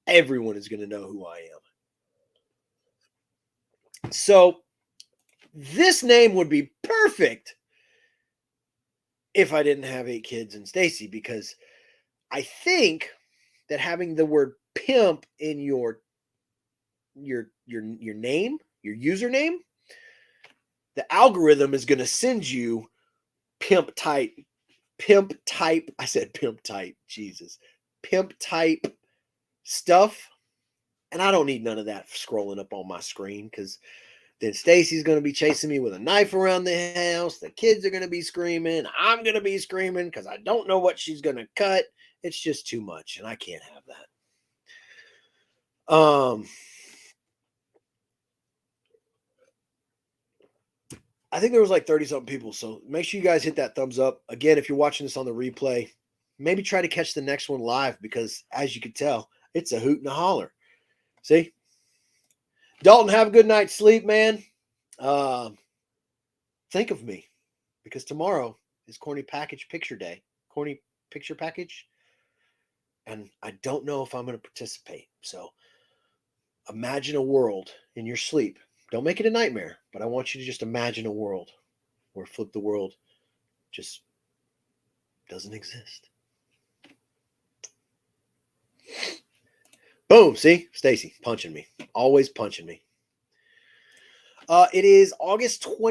everyone is going to know who I am. So this name would be perfect if I didn't have 8 kids and Stacy, because I think that having the word pimp in your name, your username, the algorithm is going to send you pimp type. I said pimp type. Jesus. Pimp type stuff. And I don't need none of that scrolling up on my screen, because then Stacy's going to be chasing me with a knife around the house. The kids are going to be screaming. I'm going to be screaming because I don't know what she's going to cut. It's just too much, and I can't have that. I think there was like 30-something people, so make sure you guys hit that thumbs up. Again, if you're watching this on the replay, maybe try to catch the next one live, because as you can tell, it's a hoot and a holler. See? Dalton, have a good night's sleep, man. Think of me, because tomorrow is Corny Package Picture Day. Corny Picture Package. And I don't know if I'm going to participate. So imagine a world in your sleep. Don't make it a nightmare, but I want you to just imagine a world where Flip the World just doesn't exist. Boom. See? Stacy punching me. Always punching me. It is August 24th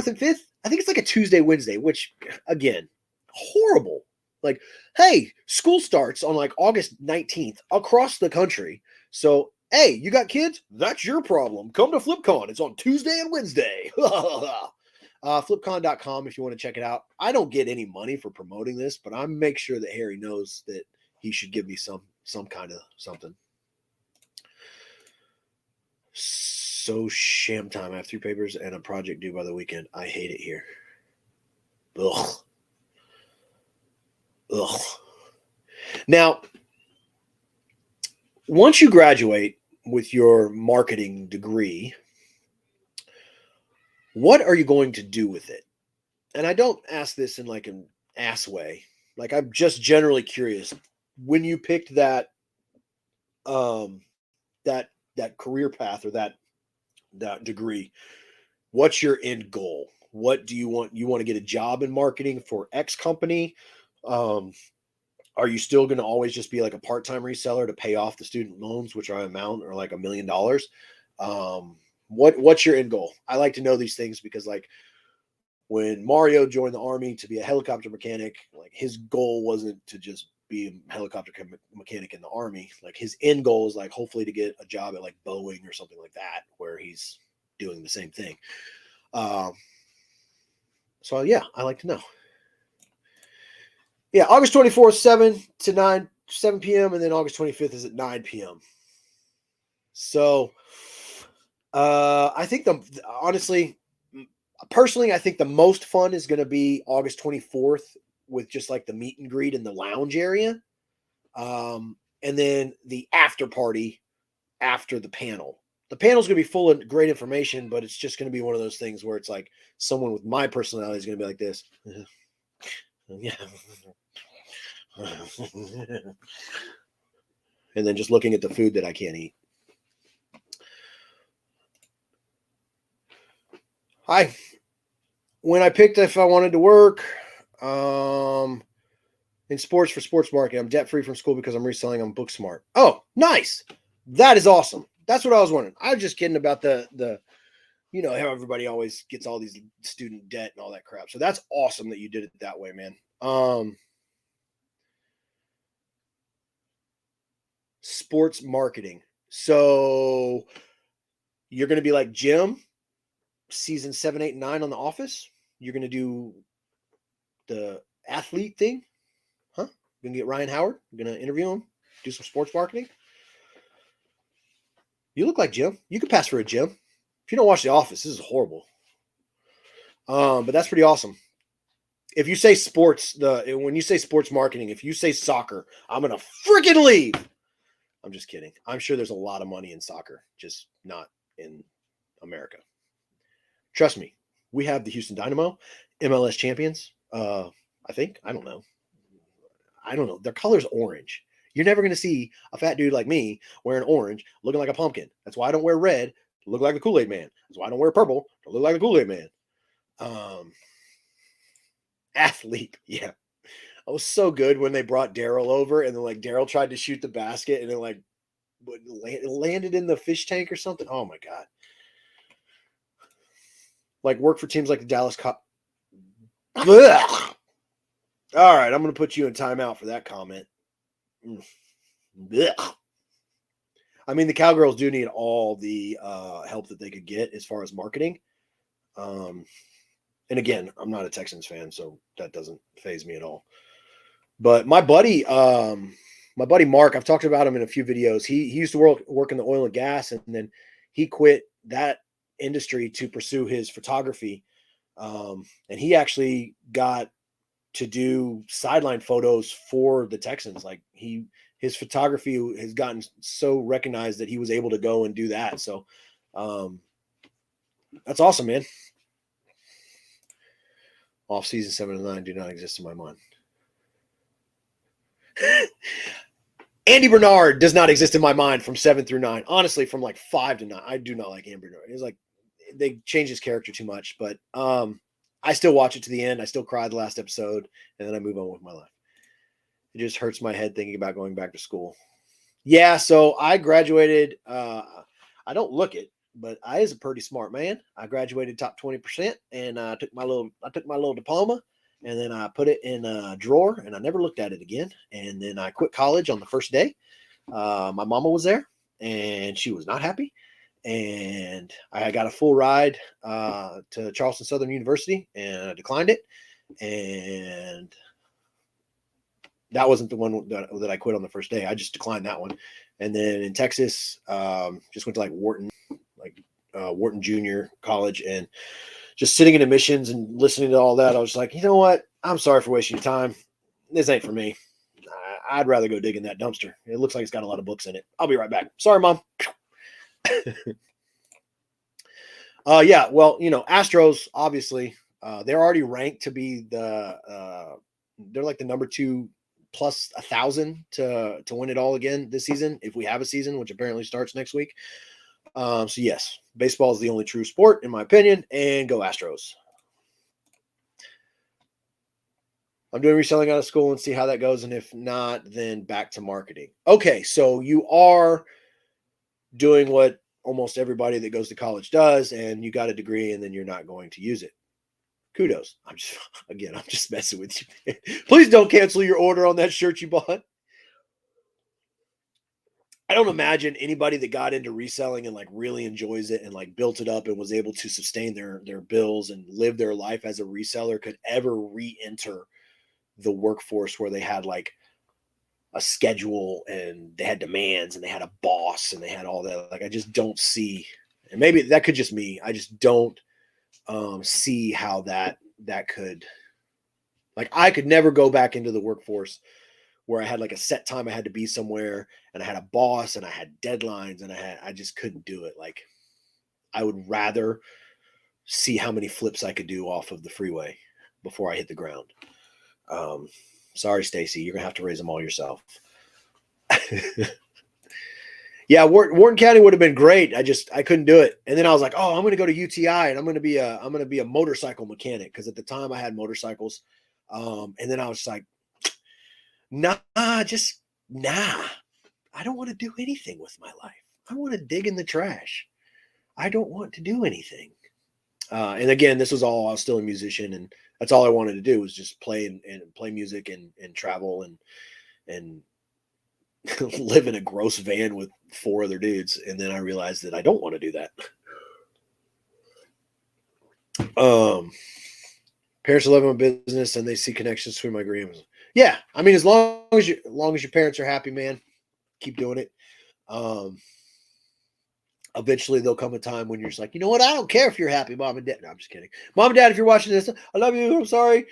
and 5th. I think it's like a Tuesday, Wednesday, which, again, horrible. Like, hey, school starts on like August 19th across the country. So, hey, you got kids? That's your problem. Come to FlipCon. It's on Tuesday and Wednesday. Flipcon.com if you want to check it out. I don't get any money for promoting this, but I make sure that Harry knows that he should give me some kind of something. So sham time. I have 3 papers and a project due by the weekend. I hate it here. Ugh. Now, once you graduate with your marketing degree, what are you going to do with it? And I don't ask this in like an ass way. Like, I'm just generally curious. When you picked that that career path or that degree, what's your end goal? What do you want? You want to get a job in marketing for X company? Are you still going to always just be like a part-time reseller to pay off the student loans, which are like $1 million? What's your end goal? I like to know these things because, like, when Mario joined the Army to be a helicopter mechanic, like, his goal wasn't to just be a helicopter mechanic in the Army. Like, his end goal is like hopefully to get a job at like Boeing or something like that, where he's doing the same thing. So yeah, I like to know. Yeah, August 24th, 7 p.m. and then August 25th is at 9 p.m. So I think personally, I think the most fun is going to be August 24th with just like the meet and greet in the lounge area. And then the after party after the panel. The panel's going to be full of great information, but it's just going to be one of those things where it's like someone with my personality is going to be like this. Yeah. And then just looking at the food that I can't eat. Hi. When I picked if I wanted to work in sports for sports marketing, I'm debt free from school because I'm reselling. I'm book smart. Oh, nice. That is awesome. That's what I was wondering. I was just kidding about the you know, how everybody always gets all these student debt and all that crap. So that's awesome that you did it that way, man. Sports marketing. So you're going to be like Jim, season 7, 8, and 9 on The Office. You're going to do the athlete thing, huh? You're going to get Ryan Howard. You're going to interview him, do some sports marketing. You look like Jim. You could pass for a Jim. If you don't watch The Office, this is horrible. But that's pretty awesome. If you say sports, when you say sports marketing, if you say soccer, I'm going to freaking leave. I'm just kidding. I'm sure there's a lot of money in soccer, just not in America. Trust me. We have the Houston Dynamo, MLS champions. I think. I don't know. Their color's orange. You're never going to see a fat dude like me wearing orange, looking like a pumpkin. That's why I don't wear red to look like the Kool-Aid man. That's why I don't wear purple to look like the Kool-Aid man. Athlete. Yeah. It was so good when they brought Daryl over, and then like Daryl tried to shoot the basket, and then like it landed in the fish tank or something. Oh my god! Like work for teams like the Dallas Cop. All right, I'm going to put you in timeout for that comment. I mean, the Cowgirls do need all the help that they could get as far as marketing. And again, I'm not a Texans fan, so that doesn't faze me at all. But my buddy Mark, I've talked about him in a few videos. He used to work in the oil and gas, and then he quit that industry to pursue his photography. And he actually got to do sideline photos for the Texans. Like his photography has gotten so recognized that he was able to go and do that. So that's awesome, man. Off season 7 and 9 do not exist in my mind. Andy Bernard does not exist in my mind from 7 through 9. Honestly, from like 5 to 9, I do not like Andy Bernard. It's like they changed his character too much, but I still watch it to the end. I still cry the last episode, and then I move on with my life. It just hurts my head thinking about going back to school. Yeah, so I graduated. I don't look it, but I is a pretty smart man. I graduated top 20%, and I took my little diploma, and then I put it in a drawer, and I never looked at it again. And then I quit college on the first day. My mama was there, and she was not happy. And I got a full ride to Charleston Southern University, and I declined it. And that wasn't the one that I quit on the first day. I just declined that one. And then in Texas, just went to like Wharton Junior College, and just sitting in admissions and listening to all that, I was like, you know what? I'm sorry for wasting your time. This ain't for me. I'd rather go dig in that dumpster. It looks like it's got a lot of books in it. I'll be right back. Sorry, Mom. Yeah, well, Astros, obviously, they're already ranked to be they're like the number 2 plus 1,000 to win it all again this season, if we have a season, which apparently starts next week. So yes, baseball is the only true sport in my opinion, and go Astros. I'm doing reselling out of school and see how that goes, and if not, then back to marketing. Okay, so you are doing what almost everybody that goes to college does, and you got a degree, and then you're not going to use it. Kudos. I'm just messing with you. Please don't cancel your order on that shirt you bought. I don't imagine anybody that got into reselling and like really enjoys it and like built it up and was able to sustain their bills and live their life as a reseller could ever re-enter the workforce where they had like a schedule and they had demands and they had a boss and they had all that. Like, I just don't see, and maybe that could just me. I just don't see how that could, like, I could never go back into the workforce where I had like a set time I had to be somewhere and I had a boss and I had deadlines and I just couldn't do it. Like, I would rather see how many flips I could do off of the freeway before I hit the ground. Sorry, Stacy, you're gonna have to raise them all yourself. Yeah, Wharton County would have been great. I couldn't do it. And then I was like, oh, I'm gonna go to UTI and I'm gonna be a motorcycle mechanic, because at the time I had motorcycles. And then I was like, nah. I don't want to do anything with my life. I want to dig in the trash. I don't want to do anything. And again, this was all, I was still a musician, and that's all I wanted to do was just play and play music and travel and live in a gross van with 4 other dudes. And then I realized that I don't want to do that. Parents are living my business and they see connections between my agreements. Yeah. I mean, as long as your parents are happy, man, keep doing it. Eventually there'll come a time when you're just like, you know what? I don't care if you're happy, Mom and Dad. No, I'm just kidding. Mom and Dad, if you're watching this, I love you. I'm sorry.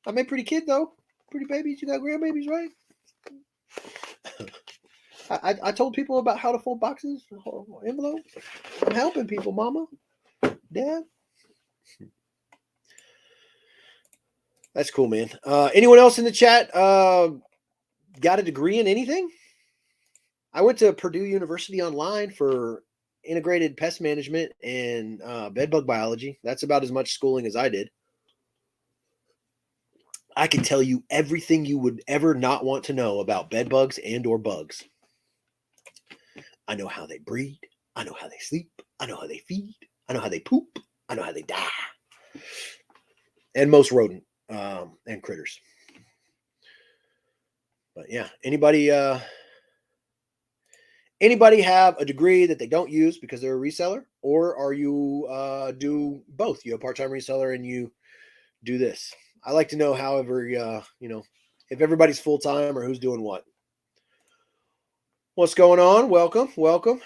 I'm a pretty kid though. Pretty babies. You got grandbabies, right? I told people about how to fold boxes, envelopes. I'm helping people, Mama, Dad. That's cool, man. Anyone else in the chat got a degree in anything? I went to Purdue University online for integrated pest management and bedbug biology. That's about as much schooling as I did. I can tell you everything you would ever not want to know about bed bugs and or bugs. I know how they breed. I know how they sleep. I know how they feed. I know how they poop. I know how they die. And most rodent and critters. But yeah, anybody have a degree that they don't use because they're a reseller, or are you do both? You a part-time reseller and you do this. I like to know, however, if everybody's full-time or who's doing what. What's going on? Welcome, welcome.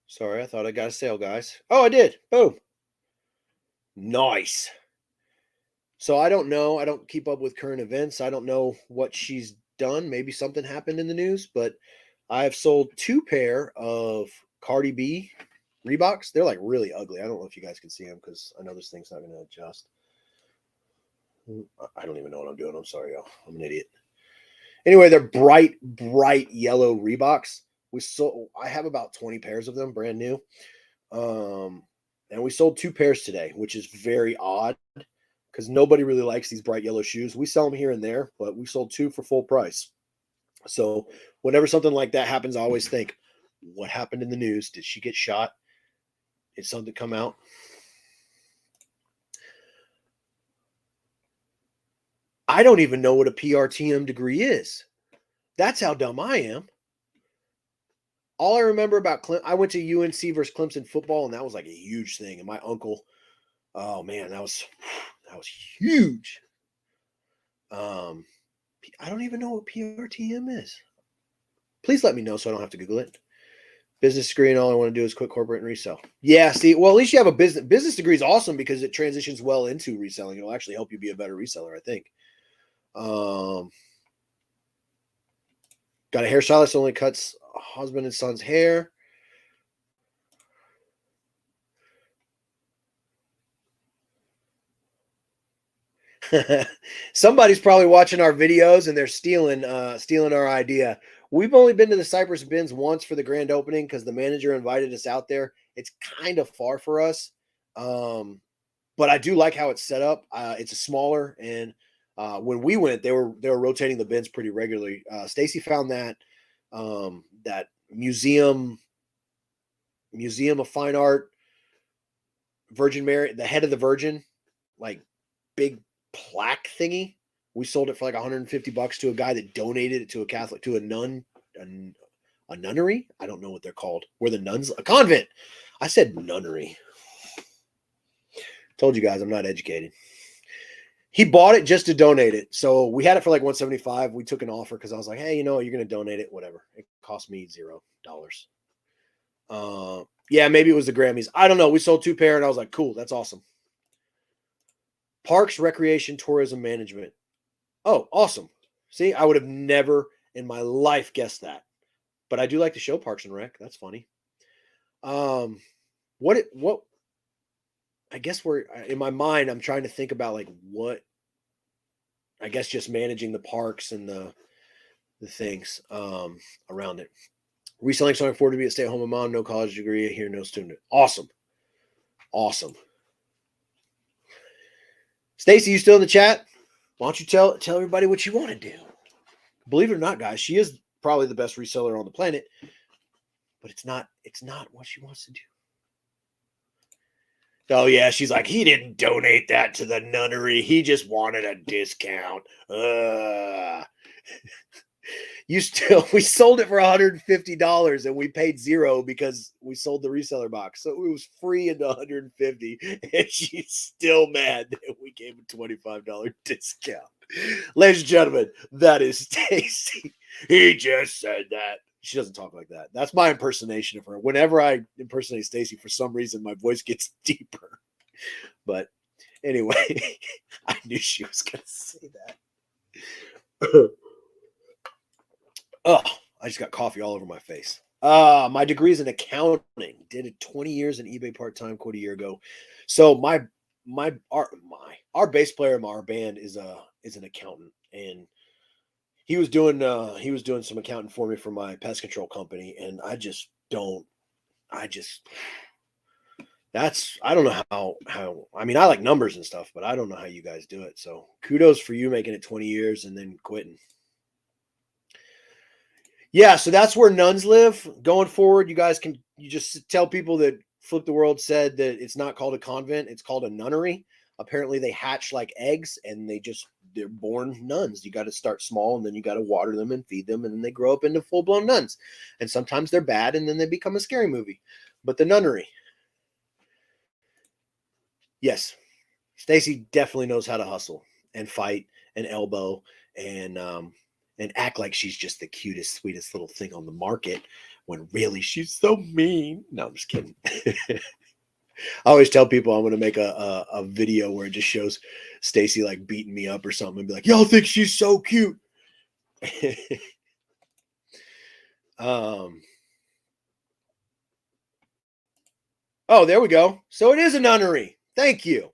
Sorry, I thought I got a sale, guys. Oh, I did. Boom. Nice. So I don't know. I don't keep up with current events. I don't know what she's done. Maybe something happened in the news, but I have sold 2 pair of Cardi B Reeboks. They're like really ugly. I don't know if you guys can see them because I know this thing's not going to adjust. I don't even know what I'm doing. I'm sorry, y'all. I'm an idiot. Anyway, they're bright yellow Reeboks. I have about 20 pairs of them, brand new. And we sold 2 pairs today, which is very odd because nobody really likes these bright yellow shoes. We sell them here and there, but we sold 2 for full price. So whenever something like that happens, I always think, what happened in the news? Did she get shot? Did something come out? I don't even know what a PRTM degree is. That's how dumb I am. All I remember about I went to UNC versus Clemson football, and that was like a huge thing. And my uncle, oh man, that was huge. I don't even know what PRTM is. Please let me know so I don't have to Google it. Business degree, and all I want to do is quit corporate and resell. Yeah, see, well, at least you have a business degree is awesome because it transitions well into reselling. It'll actually help you be a better reseller, I think. Got a hairstylist only cuts husband and son's hair. Somebody's probably watching our videos and they're stealing our idea. We've only been to the Cypress Bins once for the grand opening because the manager invited us out there. It's kind of far for us, but I do like how it's set up. It's a smaller, and when we went, they were rotating the bins pretty regularly. Stacy found that that museum of fine art, Virgin Mary, the head of the Virgin, like big plaque thingy. We sold it for like $150 to a guy that donated it to a nun, a nunnery. I don't know what they're called. Where the nuns, a convent. I said nunnery. Told you guys I'm not educated. He bought it just to donate it. So we had it for like $175. We took an offer because I was like, hey, you're going to donate it, whatever. It cost me $0. Yeah, maybe it was the Grammys. I don't know. We sold 2 pair and I was like, cool, that's awesome. Parks, Recreation, Tourism Management. Oh, awesome. See, I would have never in my life guessed that. But I do like the show Parks and Rec. That's funny. What I guess we're in my mind, I'm trying to think about like what, I guess just managing the parks and the things around it. Reselling, so I can afford to be a stay-at-home mom, no college degree, here, no student. Awesome. Stacy, you still in the chat? Why don't you tell everybody what you want to do? Believe it or not, guys, she is probably the best reseller on the planet, but it's not what she wants to do. Oh yeah, she's like, he didn't donate that to the nunnery. He just wanted a discount. We sold it for $150 and we paid $0 because we sold the reseller box. So it was free into $150, and she's still mad that we gave a $25 discount. Ladies and gentlemen, that is Stacy. He just said that. She doesn't talk like that. That's my impersonation of her. Whenever I impersonate Stacy, for some reason, my voice gets deeper. But anyway, I knew she was going to say that. Oh, I just got coffee all over my face. My degree is in accounting. Did it 20 years in eBay part-time, quit a year ago. So our bass player in our band is an accountant, and he was doing some accounting for me for my pest control company, and I just don't, I don't know how, I mean, I like numbers and stuff, but I don't know how you guys do it. So kudos for you making it 20 years and then quitting. Yeah. So that's where nuns live going forward. You just tell people that Flip the World said that it's not called a convent. It's called a nunnery. Apparently they hatch like eggs and they're born nuns. You got to start small and then you got to water them and feed them. And then they grow up into full blown nuns. And sometimes they're bad and then they become a scary movie, but the nunnery. Yes, Stacy definitely knows how to hustle and fight and elbow and act like she's just the cutest, sweetest little thing on the market when really she's so mean. No, I'm just kidding. I always tell people I'm going to make a video where it just shows Stacy like beating me up or something and be like, y'all think she's so cute. Oh, there we go. So it is a nunnery. Thank you.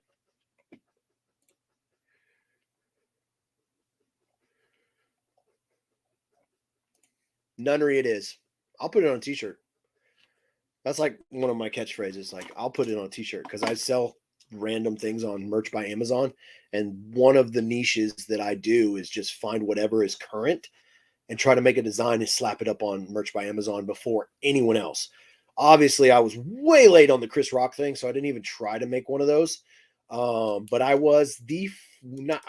Nunnery it is. I'll put it on a t-shirt. That's like one of my catchphrases. Like I'll put it on a t-shirt because I sell random things on Merch by Amazon. And one of the niches that I do is just find whatever is current and try to make a design and slap it up on Merch by Amazon before anyone else. Obviously, I was way late on the Chris Rock thing, so I didn't even try to make one of those. But I was I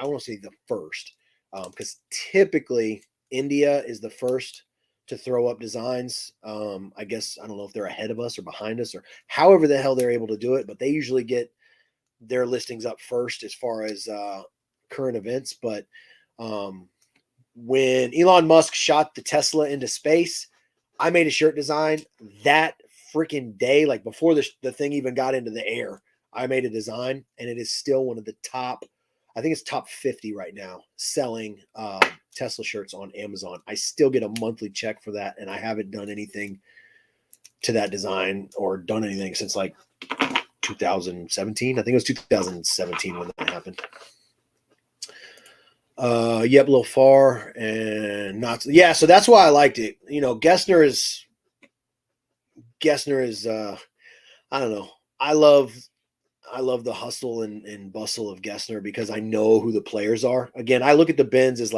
won't say the first, because typically India is the first to throw up designs. I guess, I don't know if they're ahead of us or behind us or however the hell they're able to do it, but they usually get their listings up first as far as current events. But when Elon Musk shot the Tesla into space, I made a shirt design that freaking day, like before the thing even got into the air. I made a design and it is still one of the top, I think it's top 50 right now, selling Tesla shirts on Amazon. I still get a monthly check for that, and I haven't done anything to that design or done anything since like 2017. I think it was 2017 when that happened. Yep, a little far and not. Yeah, so that's why I liked it. You know, Gessner is I don't know. I love the hustle and bustle of Gessner because I know who the players are. Again, I look at the bins as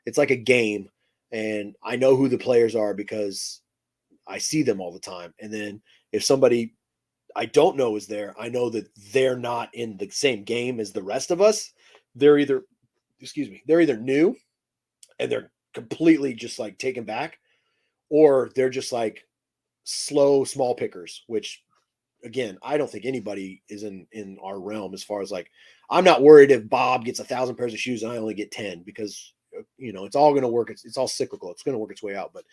it's like a game, and I know who the players are because I see them all the time. And then if somebody I don't know is there, I know that they're not in the same game as the rest of us. They're either new and they're completely just like taken back, or they're just like slow, small pickers, which again, I don't think anybody is in our realm as far as like, I'm not worried if Bob gets 1,000 pairs of shoes and I only get 10 because, you know, it's all going to work. It's all cyclical. It's going to work its way out. But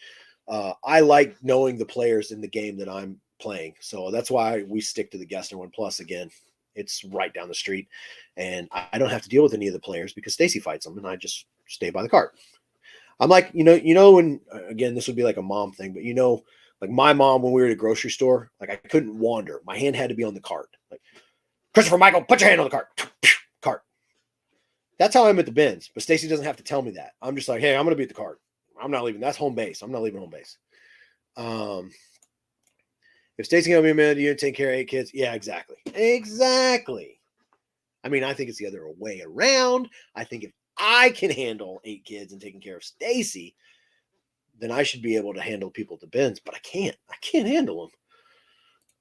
I like knowing the players in the game that I'm playing. So that's why we stick to the Gessner one. Plus, again, it's right down the street and I don't have to deal with any of the players because Stacy fights them and I just stay by the cart. I'm like, when, again, this would be like a mom thing, but like my mom, when we were at a grocery store, like I couldn't wander. My hand had to be on the cart. Like, Christopher Michael, put your hand on the cart. Cart. That's how I'm at the bins. But Stacy doesn't have to tell me that. I'm just like, hey, I'm going to be at the cart. I'm not leaving. That's home base. I'm not leaving home base. If Stacy's going to be a man, you take care of 8 kids. Yeah, exactly. Exactly. I mean, I think it's the other way around. I think if I can handle 8 kids and taking care of Stacy, then I should be able to handle people at the bins, but I can't. I can't handle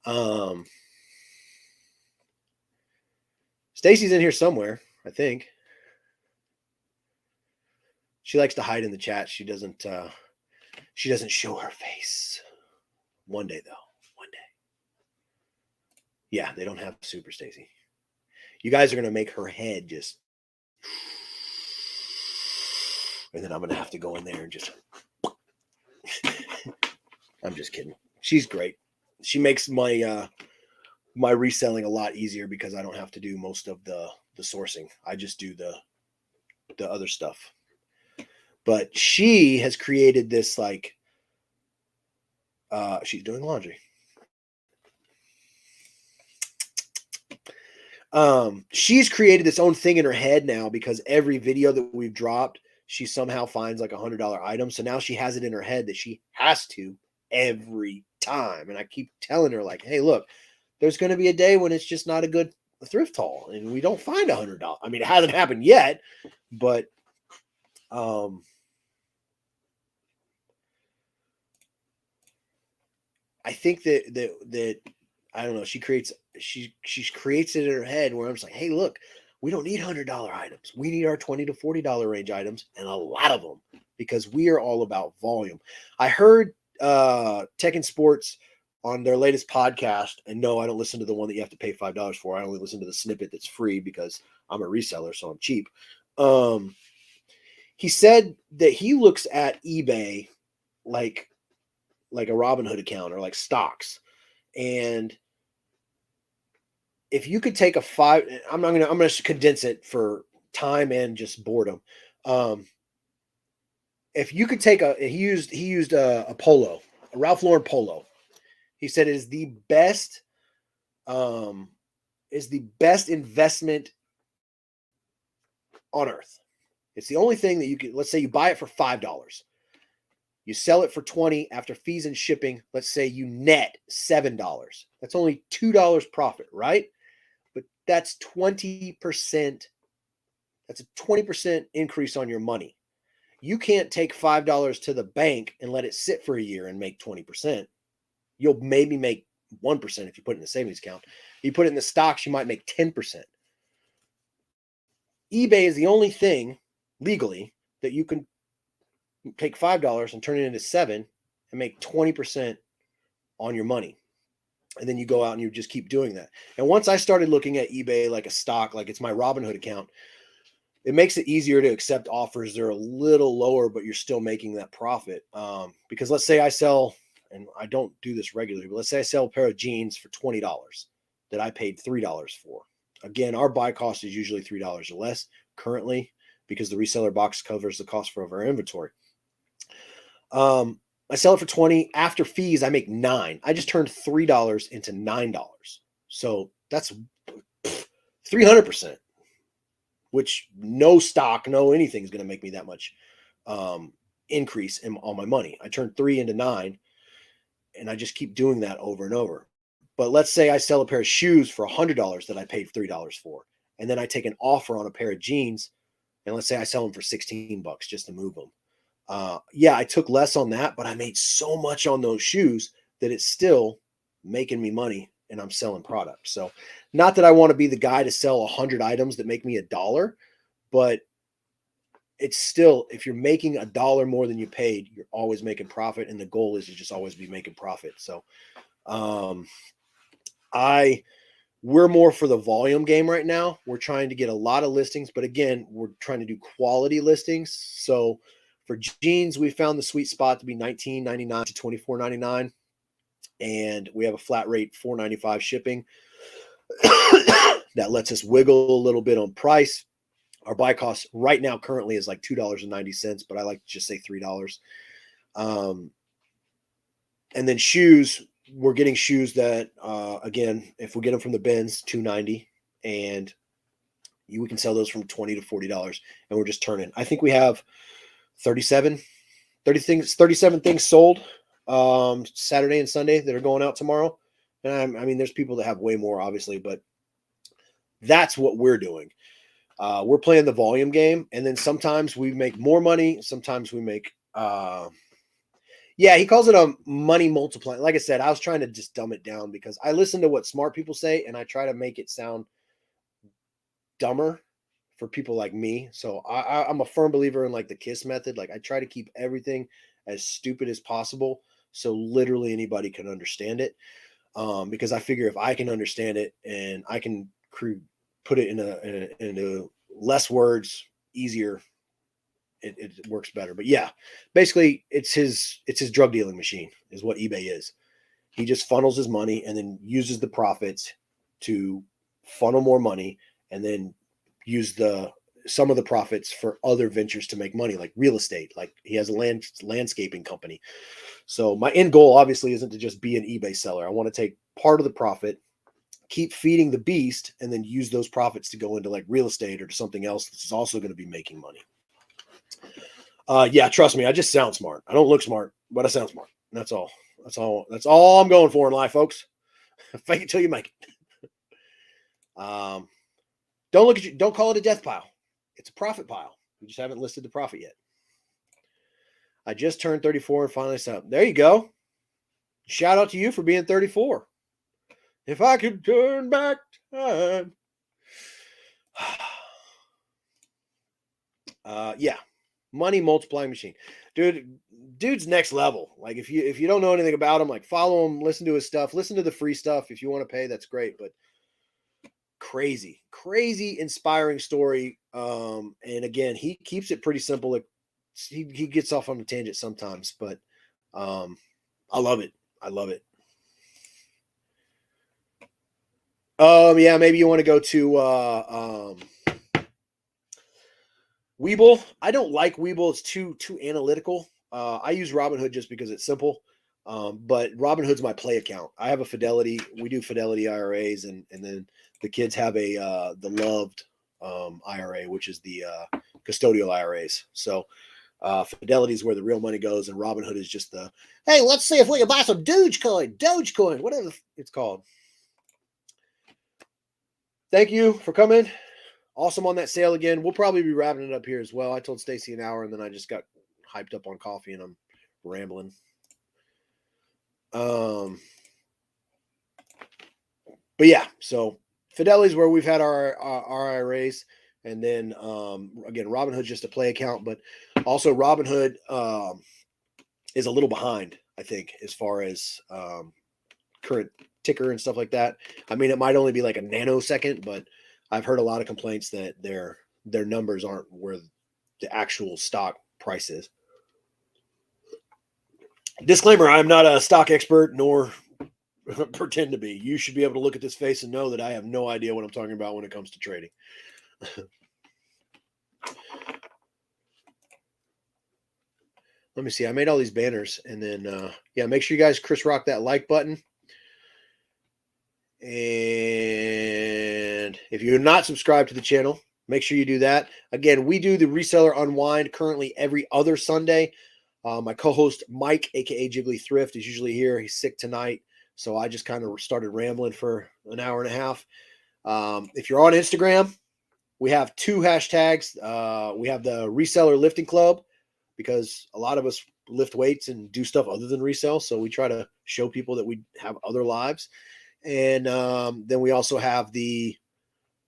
them. Stacy's in here somewhere, I think. She likes to hide in the chat. She doesn't show her face. One day, though. One day. Yeah, they don't have Super Stacy. You guys are going to make her head just... And then I'm going to have to go in there and just... I'm just kidding. She's great. She makes my my reselling a lot easier because I don't have to do most of the sourcing. I just do the other stuff. But she has created this like she's doing laundry. She's created this own thing in her head now because every video that we've dropped, she somehow finds like $100 item. So now she has it in her head that she has to every time. And I keep telling her, like, hey, look, there's going to be a day when it's just not a good thrift haul and we don't find $100. I mean, it hasn't happened yet, but I think that I don't know. She creates it in her head where I'm just like, hey, look, we don't need $100 items. We need our $20 to $40 range items, and a lot of them, because we are all about volume. I heard Tech and Sports on their latest podcast, and no, I don't listen to the one that you have to pay $5 for. I only listen to the snippet that's free because I'm a reseller, so I'm cheap. He said that he looks at eBay like a Robinhood account or like stocks. And if you could take I'm going to condense it for time and just boredom. If you could take he used a polo, a Ralph Lauren polo. He said it is the best investment on earth. It's the only thing that you could, let's say you buy it for $5. You sell it for $20 after fees and shipping. Let's say you net $7. That's only $2 profit, right? But that's 20%. That's a 20% increase on your money. You can't take $5 to the bank and let it sit for a year and make 20%. You'll maybe make 1% if you put it in a savings account. If you put it in the stocks, you might make 10%. eBay is the only thing legally that you can take $5 and turn it into $7 and make 20% on your money. And then you go out and you just keep doing that. And once I started looking at eBay like a stock, like it's my Robinhood account, it makes it easier to accept offers. They're a little lower, but you're still making that profit. Because let's say I sell, and I don't do this regularly, but let's say I sell a pair of jeans for $20 that I paid $3 for. Again, our buy cost is usually $3 or less currently because the reseller box covers the cost for our inventory. I sell it for $20. After fees, I make $9. I just turned $3 into $9. So that's 300%, which no stock, no anything is going to make me that much increase on my money. I turned 3 into 9, and I just keep doing that over and over. But let's say I sell a pair of shoes for $100 that I paid $3 for, and then I take an offer on a pair of jeans, and let's say I sell them for $16 just to move them. Yeah, I took less on that, but I made so much on those shoes that it's still making me money and I'm selling products. So not that I want to be the guy to sell 100 items that make me $1, but it's still, if you're making $1 more than you paid, you're always making profit. And the goal is to just always be making profit. So, we're more for the volume game right now. We're trying to get a lot of listings, but again, we're trying to do quality listings. So for jeans, we found the sweet spot to be $19.99 to $24.99, and we have a flat rate $4.95 shipping. That lets us wiggle a little bit on price. Our buy cost right now currently is like $2.90, but I like to just say $3. And then shoes, we're getting shoes that, again, if we get them from the bins, $2.90, and we can sell those from $20 to $40, and we're just turning. I think we have 37 things sold Saturday and Sunday that are going out tomorrow. And I mean, there's people that have way more, obviously, but that's what we're doing. We're playing the volume game, and then sometimes we make more money. Sometimes we make, he calls it a money multiplier. Like I said, I was trying to just dumb it down because I listen to what smart people say, and I try to make it sound dumber for people like me. So I'm a firm believer in like the KISS method. Like I try to keep everything as stupid as possible, so literally anybody can understand it. Because I figure if I can understand it and I can put it into less words, easier, it works better. But yeah, basically it's his drug dealing machine is what eBay is. He just funnels his money and then uses the profits to funnel more money, and then use some of the profits for other ventures to make money, like real estate. Like he has a landscaping company. So my end goal obviously isn't to just be an eBay seller. I want to take part of the profit, keep feeding the beast, and then use those profits to go into like real estate or to something else that's also going to be making money. Yeah, trust me, I just sound smart. I don't look smart, but I sound smart. That's all. That's all I'm going for in life, folks. Fake it till you make it. Don't call it a death pile. It's a profit pile. We just haven't listed the profit yet. I just turned 34 and finally signed up. There you go. Shout out to you for being 34. If I could turn back time. Yeah. Money multiplying machine. Dude's next level. Like if you don't know anything about him, like follow him, listen to his stuff, listen to the free stuff. If you want to pay, that's great. But crazy inspiring story. And again, he keeps it pretty simple. Like he gets off on a tangent sometimes, but I love it. Yeah, maybe you want to go to Webull. I don't like Webull. It's too analytical. I use Robinhood just because it's simple. But Robinhood's my play account. I have a Fidelity. We do Fidelity IRAs, and then the kids have the Loved IRA, which is the custodial IRAs. So Fidelity is where the real money goes, and Robinhood is just the, hey, let's see if we can buy some Dogecoin, whatever it's called. Thank you for coming. Awesome on that sale again. We'll probably be wrapping it up here as well. I told Stacy an hour, and then I just got hyped up on coffee, and I'm rambling. But yeah, so Fidelity's where we've had our IRAs, and then again, Robinhood's just a play account, but also Robinhood is a little behind, I think, as far as current ticker and stuff like that. I mean, it might only be like a nanosecond, but I've heard a lot of complaints that their numbers aren't where the actual stock price is. Disclaimer, I'm not a stock expert nor pretend to be. You should be able to look at this face and know that I have no idea what I'm talking about when it comes to trading. Let me see. I made all these banners, and then yeah, make sure you guys Chris Rock that like button. And if you're not subscribed to the channel, make sure you do that. Again, we do the Reseller Unwind currently every other Sunday. My co-host Mike, aka Jiggly Thrift, is usually here. He's sick tonight, so I just kind of started rambling for an hour and a half. If you're on Instagram, we have 2 hashtags. We have the Reseller Lifting Club, because a lot of us lift weights and do stuff other than resell, so we try to show people that we have other lives. And then we also have the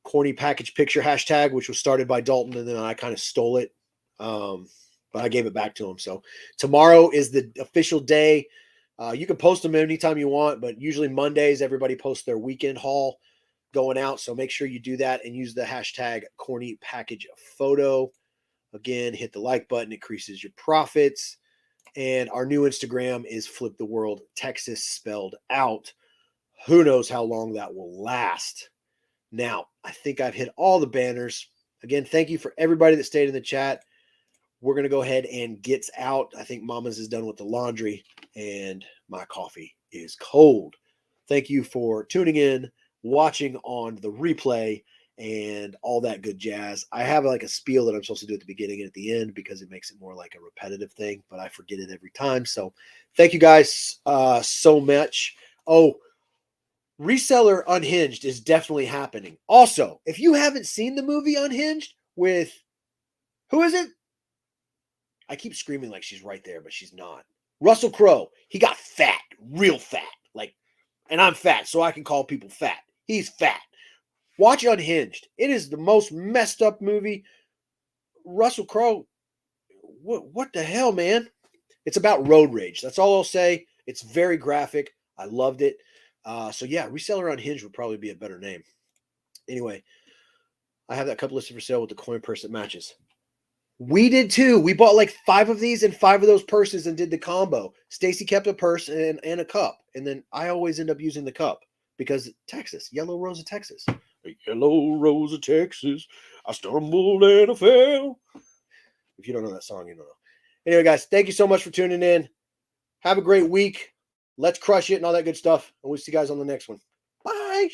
corny package picture hashtag, which was started by Dalton, and then I kind of stole it. But I gave it back to him. So tomorrow is the official day. You can post them anytime you want, but usually Mondays, everybody posts their weekend haul going out. So make sure you do that and use the hashtag corny package photo. Again, hit the like button, increases your profits. And our new Instagram is Flip the World Texas spelled out. Who knows how long that will last. Now, I think I've hit all the banners. Again, thank you for everybody that stayed in the chat. We're going to go ahead and get out. I think Mama's is done with the laundry, and my coffee is cold. Thank you for tuning in, watching on the replay, and all that good jazz. I have like a spiel that I'm supposed to do at the beginning and at the end because it makes it more like a repetitive thing, but I forget it every time. So thank you guys so much. Oh, Reseller Unhinged is definitely happening. Also, if you haven't seen the movie Unhinged with, who is it? I keep screaming like she's right there, but she's not. Russell Crowe. He got fat, real fat. And I'm fat, so I can call people fat. He's fat. Watch Unhinged. It is the most messed up movie. Russell Crowe, what the hell, man? It's about road rage. That's all I'll say. It's very graphic. I loved it. So yeah, Reseller Unhinged would probably be a better name. Anyway, I have that cup listed for sale with the coin purse that matches. We did too. We bought like 5 of these and 5 of those purses and did the combo. Stacy kept a purse and a cup. And then I always end up using the cup because Texas, Yellow Rose of Texas. Yellow Rose of Texas, I stumbled and I fell. If you don't know that song, you don't know. Anyway, guys, thank you so much for tuning in. Have a great week. Let's crush it and all that good stuff. And we'll see you guys on the next one. Bye.